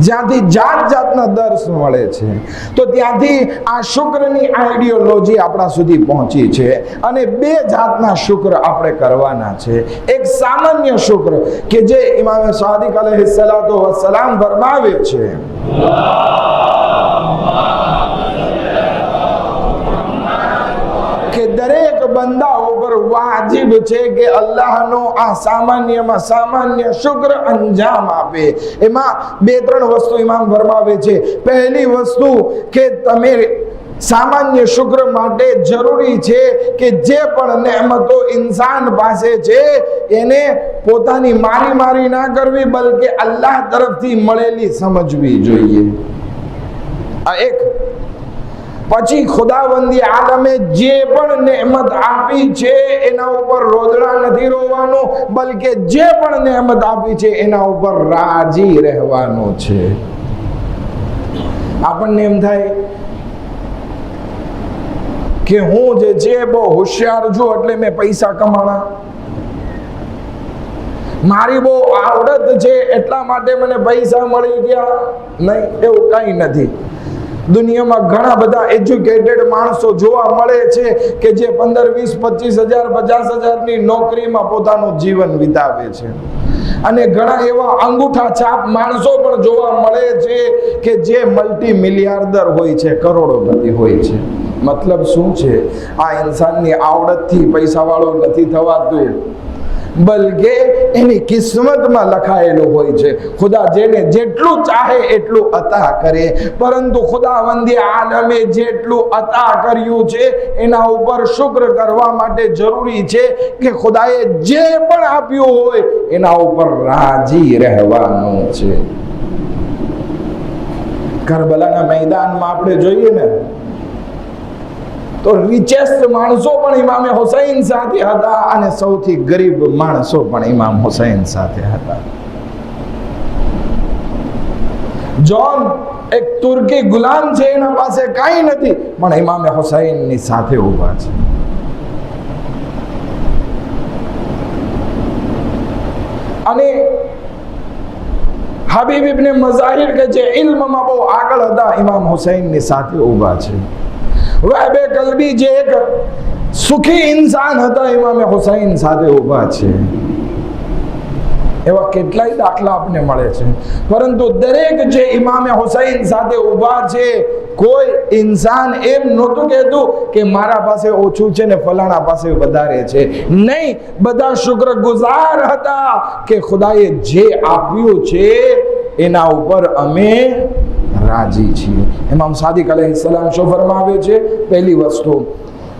જ્યાંથી જાત જાતના દર્શ મળે છે. તો ત્યાંથી આ શુક્રની આઈડિયોલોજી આપણા સુધી પહોંચી છે અને બે જાતના શુક્ર આપણે કરવાના છે. એક સામાન્ય શુક્ર કે જે ઇમામ સાદિક અલૈહિસ્સલાતુ વસ્સલામ ફરમાવે છે, કે દરેક બંદા ઉપર વાજિબ છે કે અલ્લાહનો આ સામાન્યમાં સામાન્ય શુક્ર અંજામ આપે. એમાં બે ત્રણ વસ્તુ ઇમામ ફરમાવે છે. પહેલી વસ્તુ કે તમે સામાન્ય શુક્ર માટે જરૂરી છે કે જે પણ નેમતો ઇન્સાન પાસે છે એને પોતાની મારી ના કરવી, બલકે અલ્લાહ તરફથી મળેલી સમજવી જોઈએ. આ એક. પછી ખુદાવંદી આલમે જે પણ નેમત આપી છે એના ઉપર રોદડા નથી રોવાનું, બલકે જે પણ નેમત આપી છે એના ઉપર રાજી રહેવાનું છે. આપણને એમ થાય કે હું જે છે બહુ હોશિયાર છું એટલે મેં પૈસા કમાણા, મારી બહુ આવડત છે એટલા માટે મને પૈસા મળી ગયા. નહીં, એવું કઈ નથી. દુનિયામાં ઘણા બધા એજ્યુકેટેડ માણસો જોવા મળે છે કે જે 15, 20, 25,000, 50,000 ની નોકરીમાં પોતાનું જીવન વિતાવે છે. અને ઘણા એવા અંગૂઠા છાપ માણસો પણ જોવા મળે છે કે જે મલ્ટી મિલિયાર્ડર હોય છે, કરોડોપતિ હોય છે. મતલબ શું છે? આ ઇન્સાનની આવડતથી પૈસાવાળો નથી થવાતું, બલકે એની કિસ્મતમાં લખાયેલું હોય છે. ખુદા જેને જેટલું ચાહે એટલું અતા કરે, પરંતુ ખુદાવંદી આલમે જેટલું અતા કર્યું છે એના ઉપર શુક્ર કરવા માટે જરૂરી છે કે ખુદાએ જે પણ આપ્યું હોય એના ઉપર રાજી રહેવાનું છે. કરબલાના મેદાનમાં આપણે જોઈએ ને તો રિચેસ્ટ માણસો પણ ઇમામ હુસૈન સાથે હતા અને સૌથી ગરીબ માણસો પણ ઇમામ હુસૈન સાથે હતા. જોન એક તુર્કી ગુલામ છે, એના પાસે કાંઈ નથી, પણ ઇમામ હુસૈન ની સાથે ઊભા છે. અને હબીબ ઇબ્ને મઝાહિર કે જે ઇલ્મમાં બહુ આગળ હતા, ઇમામ હુસૈન ની સાથે ઊભા છે. વહબે કલ્બી જે એક સુખી ઇન્સાન હતા, ઇમામ હુસૈન સાથે ઊભા છે. એવા કેટલાય દાખલા આપણને મળે છે. પરંતુ દરેક જે ઇમામ હુસૈન સાથે ઊભા છે, કોઈ ઇન્સાન એમ નહોતું કહેતું કે મારા પાસે ઓછું છે ને ફલાણા પાસે વધારે છે. નહીં, બધા શુક્રગુજાર હતા કે ખુદાએ જે આપ્યું છે એના ઉપર અમે રાજી છીએ. ઇમામ સાદિક અલૈહિસ્સલામ શું ફરમાવે છે? પહેલી વસ્તુ,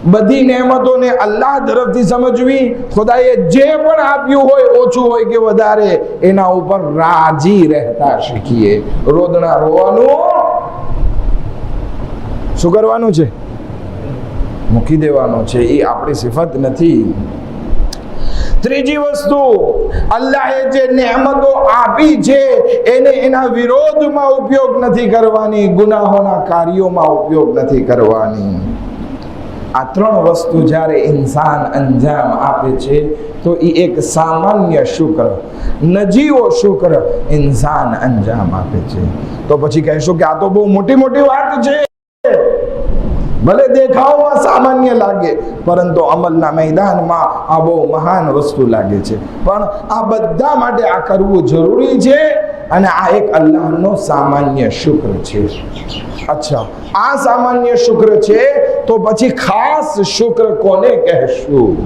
બધી નેમતોને અલ્લાહ તરફથી સમજવી. ખુદાએ જે પણ આપ્યું હોય, ઓછું હોય કે વધારે, એના ઉપર રાજી રહેતા શીખીએ. રોદણા રોવાનું શું કરવાનું છે? મૂકી દેવાનું છે. એ આપણી સિફત નથી. ત્રીજી વસ્તુ, અલ્લાહે જે નેમતો આપી છે એને એના વિરોધમાં ઉપયોગ નથી કરવાની, ગુનાહોના કાર્યોમાં ઉપયોગ નથી કરવાની. આ ત્રણ વસ્તુ જ્યારે ઇન્સાન અંજામ આપે છે તો એ એક સામાન્ય શુક્ર, નજીવો શુક્ર ઇન્સાન અંજામ આપે છે. તો પછી કહેશો કે આ તો બહુ મોટી મોટી વાત છે, ભલે દેખાવમાં સામાન્ય લાગે પરંતુ અમલના મેદાનમાં આ બહુ મહાન વસ્તુ લાગે છે. પણ આ બધા માટે આ કરવું જરૂરી છે અને આ એક અલ્લાહનો સામાન્ય શુક્ર છે. અચ્છા, આ સામાન્ય શુક્ર છે તો પછી ખાસ શુક્ર કોને કહેશું?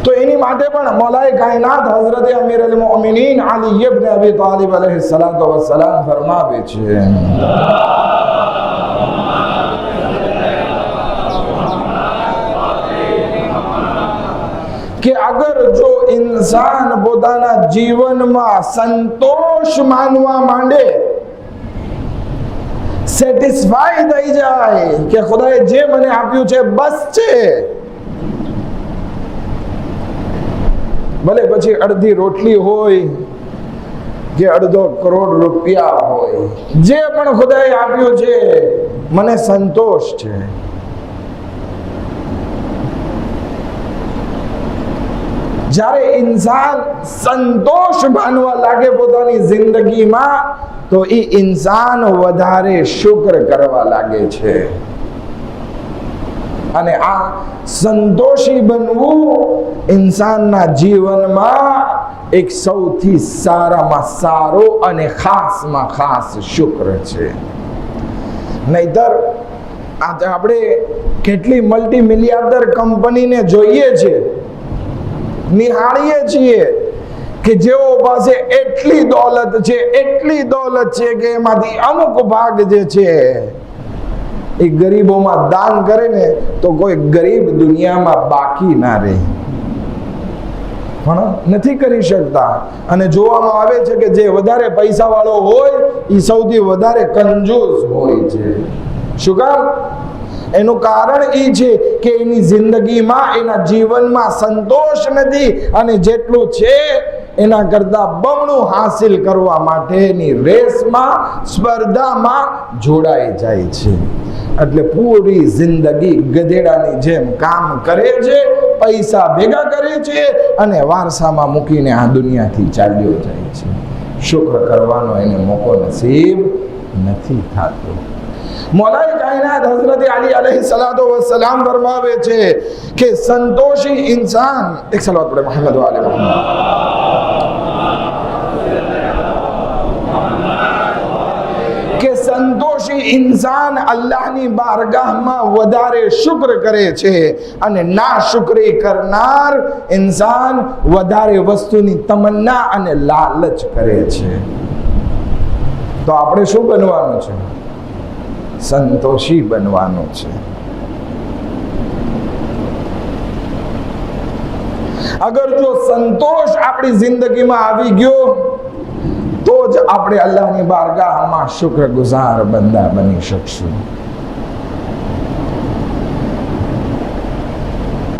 તો એની માટે પણ મૌલાએ કાયનાત હઝરત અમીર અલ મોમિનીન અલી ઇબ્ન અબી તાલિબ અલૈહિસ્સલાતુ વસ્સલામ ફરમાવે છે કે અગર જો ઇન્સાન પોતાના જીવનમાં સંતોષ માનવા માંડે, સેટિસ્ફાઈ થઈ જાય કે ખુદાએ જે મને આપ્યું છે બસ છે, ભલે પછી અડધી રોટલી હોય કે અડધો કરોડ રૂપિયા હોય, જે પણ ખુદાએ આપ્યું છે મને સંતોષ છે. જ્યારે ઇન્સાન સંતોષ માનવા લાગે પોતાની જિંદગીમાં તો એ ઇન્સાન વધારે શુક્ર કરવા લાગે છે. અને આ સંતોષી બનવું ઇન્સાનના જીવનમાં એક સૌથી સારામાં સારો અને ખાસમાં ખાસ શુક્ર છે. નહીતર આજે આપણે કેટલી મલ્ટી મિલિયાર્ડર કંપનીને જોઈએ છે, નિહાળીએ છીએ કે જેઓ પાસે એટલી દોલત છે કે એમાંથી અમુક ભાગ જે છે એ ગરીબોમાં દાન કરે ને તો કોઈ ગરીબ દુનિયામાં બાકી ના રહે, પણ નથી કરી શકતા. અને જોવામાં આવે છે કે જે વધારે પૈસા વાળો હોય એ સૌથી વધારે કંજૂસ હોય છે. શું કામ? એનું કારણ એ છે કે એની જિંદગીમાં, એના જીવનમાં સંતોષ નથી, અને જેટલું છે એના કરતા બમણું હાસિલ કરવા માટેની રેસમાં, સ્પર્ધામાં જોડાઈ જાય છે. એટલે પૂરી જિંદગી ગધેડાની જેમ કામ કરે છે, પૈસા ભેગા કરે છે અને વારસામાં મૂકીને આ દુનિયાથી ચાલ્યો જાય છે. શુક્ર કરવાનો એને મોકો નસીબ નથી થતો. મૌલાએ કાયનાત હઝરત અલી अलैहिस्सलातो वस्सलाम फरमावे છે કે સંતોષી ઇન્સાન, એક સલાવત પડે મોહમ્મદ વ આલે મોહમ્મદ, કે સંતોષી ઇન્સાન અલ્લાહની બારગાહમાં વધારે શુક્ર કરે છે, અને ના શુક્રી કરનાર ઇન્સાન વધારે વસ્તુની તમન્ના અને લાલચ કરે છે. તો આપણે શું બનવાનું છે? સંતોષી બનવાનું છે. અગર જો સંતોષ આપણી જિંદગીમાં આવી ગયો તો જ આપણે અલ્લાહની બારગાહમાં શુક્રગુજાર બંદા બની શકશું.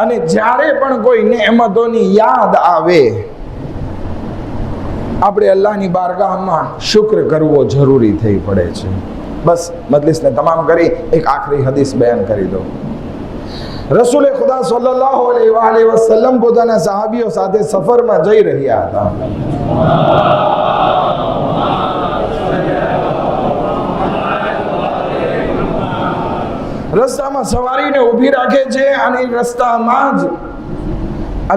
અને જ્યારે પણ કોઈ નેમતોની યાદ આવે, આપણે અલ્લાહની બારગાહમાં શુક્ર કરવો જરૂરી થઈ પડે છે. બસ મજલિસને તમામ કરી એક આખરી હદીસ બયાન કરી દો. રસૂલે ખુદા સલ્લલ્લાહુ અલૈહિ વસલ્લમ પોતાના સહાબીઓ સાથે સફરમાં જઈ રહ્યા હતા. રસ્તામાં સવારીને ઊભી રાખે છે અને રસ્તામાં જ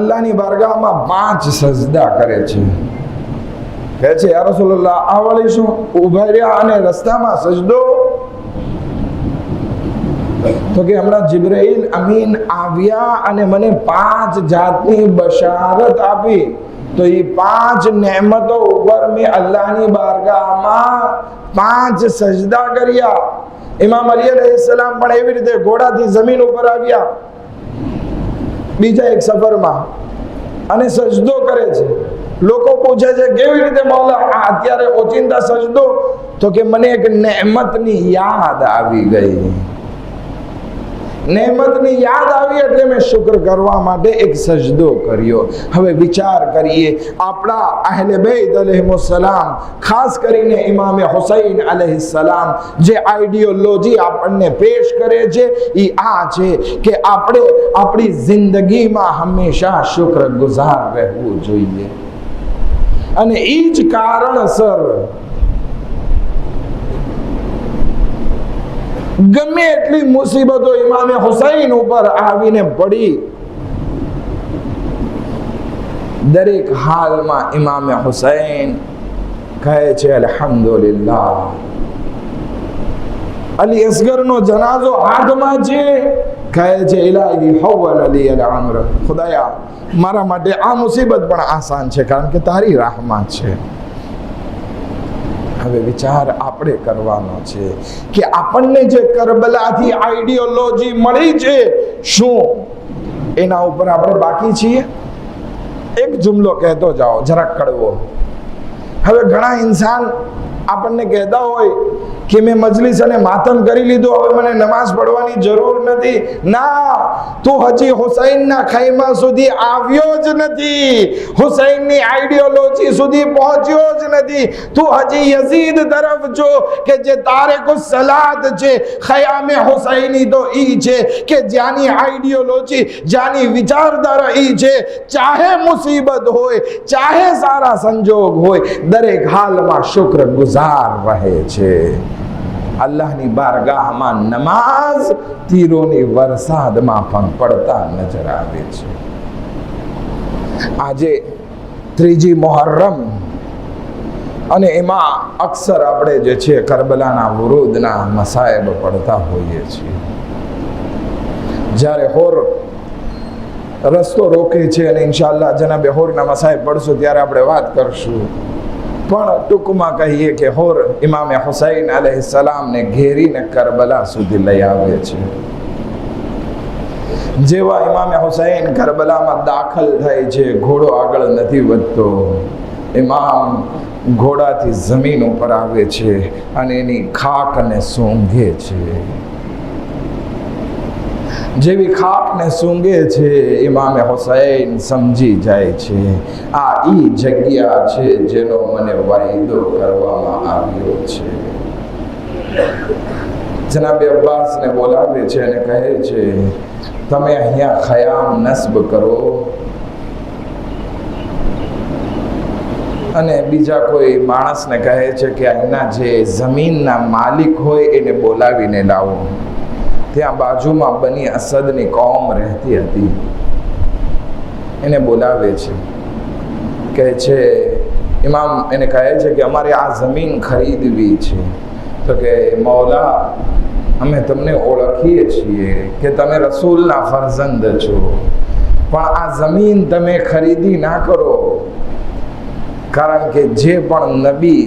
અલ્લાહની બારગાહમાં 5 સજદા કરે છે. કહે છે, યા રસૂલલ્લાહ, આ વળી શું? ઊભા રહ્યા અને રસ્તામાં સજદો? તો કે હમણાં જિબ્રાઈલ અમીન આવ્યા અને મને 5 જાતની બશારત આપી, તો એ 5 નેમતો ઉપર મેં અલ્લાહની બારગાહમાં 5 સજદા કર્યા. ઇમામ અલી અલૈહિસ્સલામ પણ એવી રીતે ઘોડાથી જમીન ઉપર આવ્યા બીજા એક સફરમાં અને સજદો કરે છે. લોકો પૂછે છે, કેવી રીતે મૌલા આ અત્યારે ઓચિંતા સજદો? તો કે મને એક નેમતની યાદ આવી ગઈ, નેમતની યાદ આવી એટલે મેં શુક્ર કરવા માટે એક સજદો કર્યો. હવે વિચાર કરીએ, આપણા અહેલે બેત અલૈહિસ્સલામ, ખાસ કરીને ઇમામે હુસૈન અલૈહિસ્સલામ જે આઈડિયોલોજી આપણને પેશ કરે છે એ આ છે કે આપણે આપણી જિંદગીમાં હંમેશા શુક્રગુજાર રહેવું જોઈએ. અને એ જ કારણસર ગમે એટલી મુસીબતો ઇમામે હુસૈન ઉપર આવીને પડી, દરેક હાલમાં ઇમામે હુસૈન કહે છે અલ્હમ્દુલિલ્લાહ. અલી અસગરનો જનાઝો હાથમાં છે, કહે છે ઇલાહી હવ્વલ અલી અલ-અમ્ર, ખુદાયા મારા માટે આ મુસીબત પણ આસાન છે કારણ કે તારી rahmat છે. હવે વિચાર આપણે કરવાનો છે કે આપણને જે કરબલાથી આઈડિયોલોજી મળી છે, શું એના ઉપર આપણે બાકી છીએ? એક જુમલો કહેતો જાઓ, જરાક કડવો. હવે ઘણા ઇન્સાન આપણને કહેતા હોય કે મેં મજલિસ અને માતમ કરી લીધું, હવે મને નમાઝ પડવાની જરૂર નથી. ના, તું હજી હુસૈનના ખૈમા સુધી આવ્યો જ નથી, હુસૈનની આઈડિયોલોજી સુધી પહોંચ્યો જ નથી. તું હજી યઝીદ તરફ જો કે જે તારીકુસ સલાત છે. ખયામે હુસૈની તો ઈ છે કે જ્યાંની આઈડિયોલોજી, જ્યાંની વિચારધારા ઈ છે, ચાહે મુસીબત હોય, ચાહે સારા સંજોગ હોય, દરેક હાલમાં શુક્રગુજાર રહે છે. અલ્લાહની બારગાહમાં નમાઝ તીરોની વરસાદમાં પણ પડતા નજર આવે છે. આજે 3જી મુહર્રમ અને એમાં અક્સર આપણે જે છે કરબલાના વરુદના મસાયબ પડતા હોઈએ છીએ. જ્યારે હોર રસ્તો રોકે છે અને ઇન્શાઅલ્લાહ જનાબે હોરના મસાએ પડશું ત્યારે આપણે વાત કરશું. પણ ટૂંકમાં કહીએ કે હોર ઇમામે હુસૈન અલૈહિસ્સલામને ઘેરીને કરબલા સુધી લઈ આવે છે. જેવા ઇમામે હુસૈન કરબલામાં દાખલ થાય છે, ઘોડો આગળ નથી વધતો. ઇમામ ઘોડાથી જમીન ઉપર આવે છે અને એની ખાકને સૂંઘે છે. જેવી ખાકને સૂંઘે છે ઇમામે હુસૈન સમજી જાય છે આ ઈ જગ્યા છે જેનો મને વાયદો કરવામાં આવ્યો છે. જનાબે અબ્બાસને બોલાવે છે અને કહે છે તમે અહીંયા ખયામ નસ્બ કરો અને બીજા કોઈ માણસને કહે છે કે અહીંના જે જમીનના માલિક હોય એને બોલાવીને લાવો. ત્યાં બાજુમાં બની અસદની કોમ રહેતી હતી, એને બોલાવે છે. કહે છે ઇમામ એને કહે છે કે અમારે આ જમીન ખરીદવી છે. તો કે મૌલા અમે તમને ઓળખીએ છીએ કે તમે રસૂલના ફરજંદ છો, પણ આ જમીન તમે ખરીદી ના કરો, કારણ કે જે પણ નબી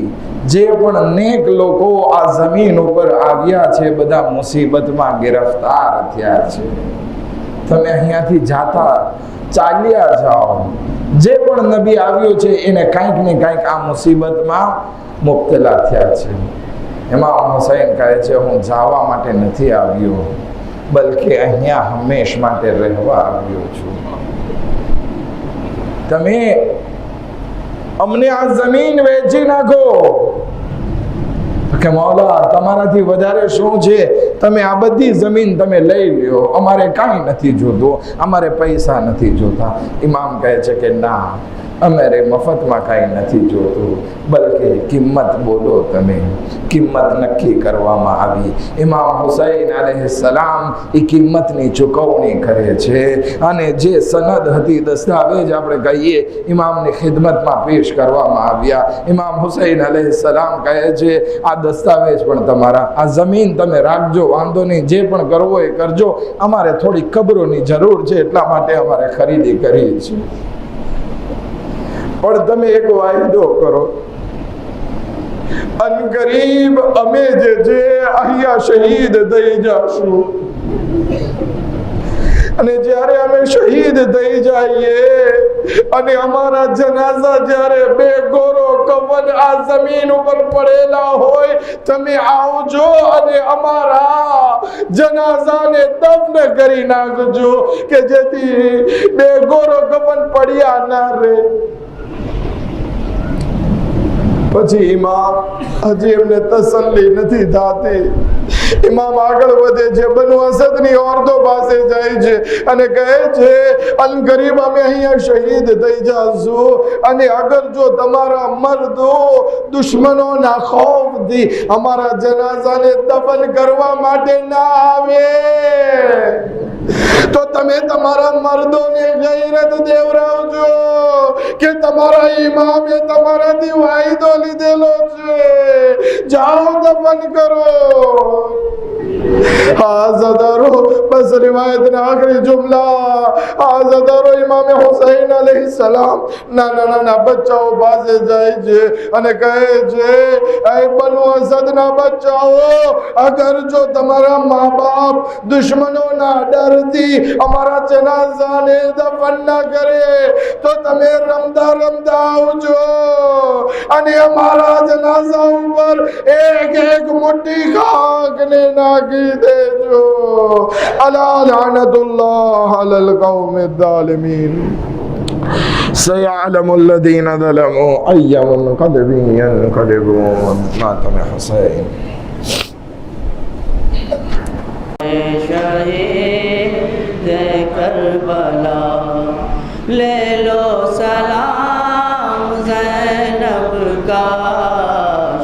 જે પણ નેક લોકો આ જમીન ઉપર આવ્યા છે બધા મુસીબતમાં ગિરફ્તાર થયા છે. તમે અહીંયાથી જાતા ચાલ્યા જાઓ. જે પણ નબી આવ્યો છે એને કાંઈક ને કાંઈક આ મુસીબતમાં મુબતલા થયા છે. ઇમામ હુસૈન કહે છે હું જવા માટે નથી આવ્યો, બલકે અહીંયા હંમેશ માટે રહેવા આવ્યો છું. તમે અમને આ જમીન વેચી નાખો. કે મૌલા તમારાથી વધારે શું છે, તમે આ બધી જમીન તમે લઈ લ્યો, અમારે કાંઈ નથી જોતું, અમારે પૈસા નથી જોતા. ઇમામ કહે છે કે ના, અમારે મફતમાં કાંઈ નથી જોતું, બલકે કિંમત બોલો. તમે કિંમત નક્કી કરવામાં આવી. ઇમામ હુસૈન અલૈહિસ્સલામ એ કિંમતની ચૂકવણી કરે છે અને જે સનદ હતી, દસ્તાવેજ આપણે કહીએ, ઇમામની ખિદમતમાં પેશ કરવામાં આવ્યા. ઇમામ હુસૈન અલૈહિસ્સલામ કહે છે આ દસ્તાવેજ પણ તમારા, આ જમીન તમે રાખજો, વાંધો નહીં, જે પણ કરવો એ કરજો, અમારે થોડી કબરોની જરૂર છે એટલા માટે અમારે ખરીદી કરી છે. પણ તમે એક વાયદો કરો, અનકરીબ અમે જે અહીંયા શહીદ થઈ જશું અને જ્યારે અમે શહીદ થઈ જઈએ અને અમારા જનાઝા જ્યારે બે ગોરો કફન આ જમીન ઉપર પડેલા હોય, તમે આવજો અને અમારા જનાઝાને દફન કરી નાખજો કે જેથી બે ગોરો કફન પડ્યા ના રહે. પછી ઇમામ હજી એમને તસલ્લી નથી થતી. ઇમામ આગળ વધે છે, બનુ અસદની ઓરતો પાસે જાય છે અને કહે છે અનકરીબ અમે અહીંયા શહીદ થઈ જશું અને અગર જો તમારા મર્દો દુશ્મનોના ખૌફથી અમારા જનાઝાને દફન કરવા માટે ના આવે તો તમે તમારા મર્દોને ગૈરત દેવરાવજો કે તમારા ઇમામે તમારાથી વાયદો લીધેલો છે, જાઓ દફન કરો. હાઝદારો બસ રિવાયતના આખરી જુમલા. હાઝદારો ઇમામે હુસૈન અલૈહિસ્સલામ નાના બચ્ચાઓ પાસે જાય છે અને કહે છે એ બનુ અસદના બચ્ચાઓ, અગર જો તમારા મા બાપ દુશ્મનોના ડરથી અમારા જનાઝાને દફન ના કરે તો તમે રમતા રમતા આવજો અને અમારા જનાઝા ઉપર એક એક મુઠ્ઠી ખાકને નાખી દેજો. અલા લાનતુલ્લાહ અલલ કૌમિદ ઝાલિમીન. سيعلم الذين ظلموا أي منقلب ينقلبون. ماتم حسين शहीद करबला ले लो सलाम ज़ैनब का.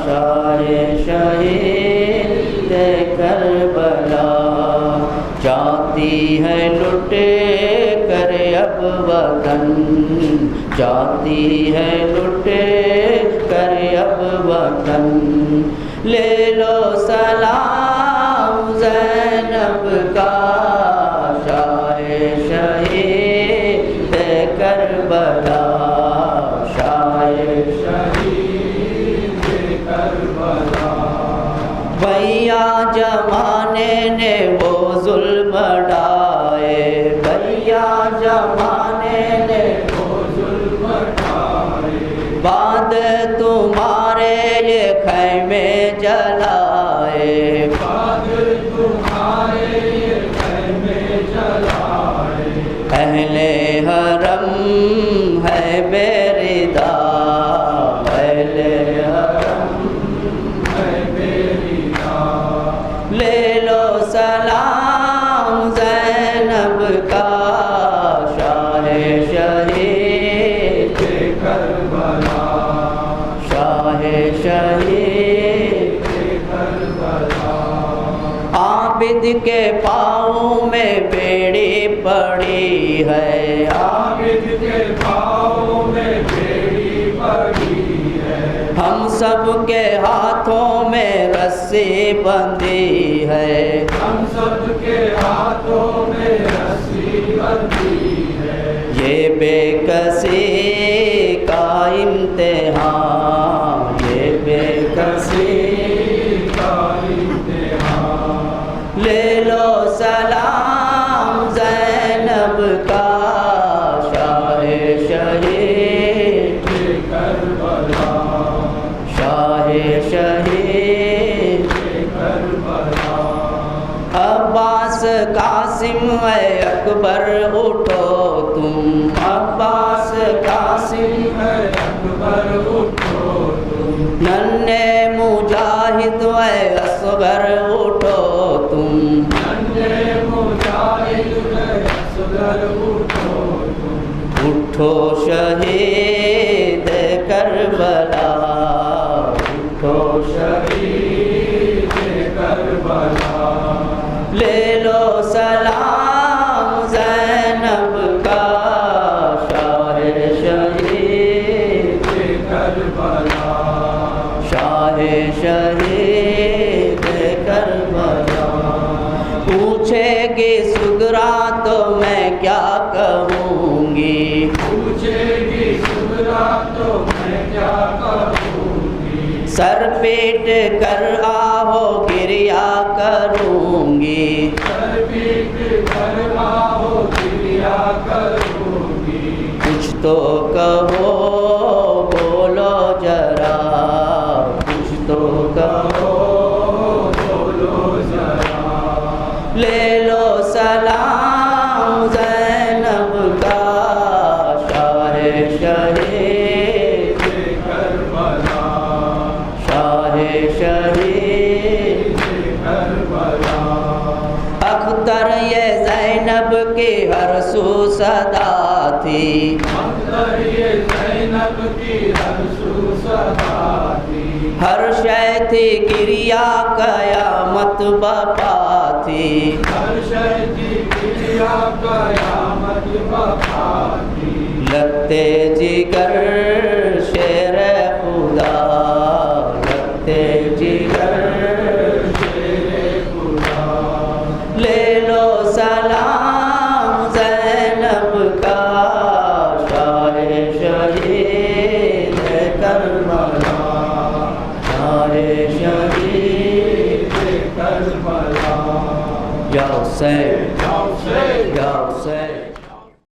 शाहे शहीद करबला जाती है लुटे कर अब वतन, जाती है लुटे कर अब वतन. ले लो सलाम ज़ैनब का. शाहे शहीद نے وہ ظلم ڈھائے بھیا زمانے نے وہ ظلم ڈھائے بعد تمہارے یہ خیمے جلائے بعد تمہارے یہ خیمے جلائے اہل حرم ہے بے ردا اہل حرم ہے بے ردا لے لو سلام زینب کا شاہ شہید کربلا شاہ شہید کربلا عابد کے پاؤں میں بیڑی پڑی ہے عابد کے پاؤں میں بیڑی پڑی ہے ہم سب کے ہاتھوں میں رسی بندھی ہے ہم سب کے ہاتھوں میں رسی بندھی ہے یہ بے کسی کا امتحان یہ بے کسی کا امتحان لے لو سلام زینب کا شاہ شہید کربلا شاہ شہید کربلا عباس قاسم ہے اکبر اٹھو تم عباس قاسم ہے اکبر اٹھو تم ننھے مجاہد ہے اصغر اٹھو تم ننھے مجاہد ہے اصغر اٹھو تم اٹھو شہید کربلا اٹھو شہید کربلا لے لو سلام زینب کا شاہ شہید کربلا شاہ شہید کربلا پوچھے گی سغرا تو میں کیا کہوں گی پوچھے گی سغرا تو میں کیا کہوں گی سر پیٹ کر آہو گریا کروں گی سر پیٹ کر آہو گریا کروں گی کچھ تو کہو بولو ذرا کچھ تو کہو بولو ذرا لے لو سلام زینب کا شاہ شہید کربلا شاہ شہید کربلا اختر یہ زینب کی ہر سو صدا تھی اختر یہ زینب کی ہر سو صدا تھی ہر شے تھی کریا قیامت بپا تھی ہر شے تھی کریا قیامت بپا تھی لگتے جگر شیر خدا لگتے جگر شیر خدا لے لو سلام زینب کا شاہ شہید کربلا شاہ شہید کربلا یا حسین یا حسین یا حسین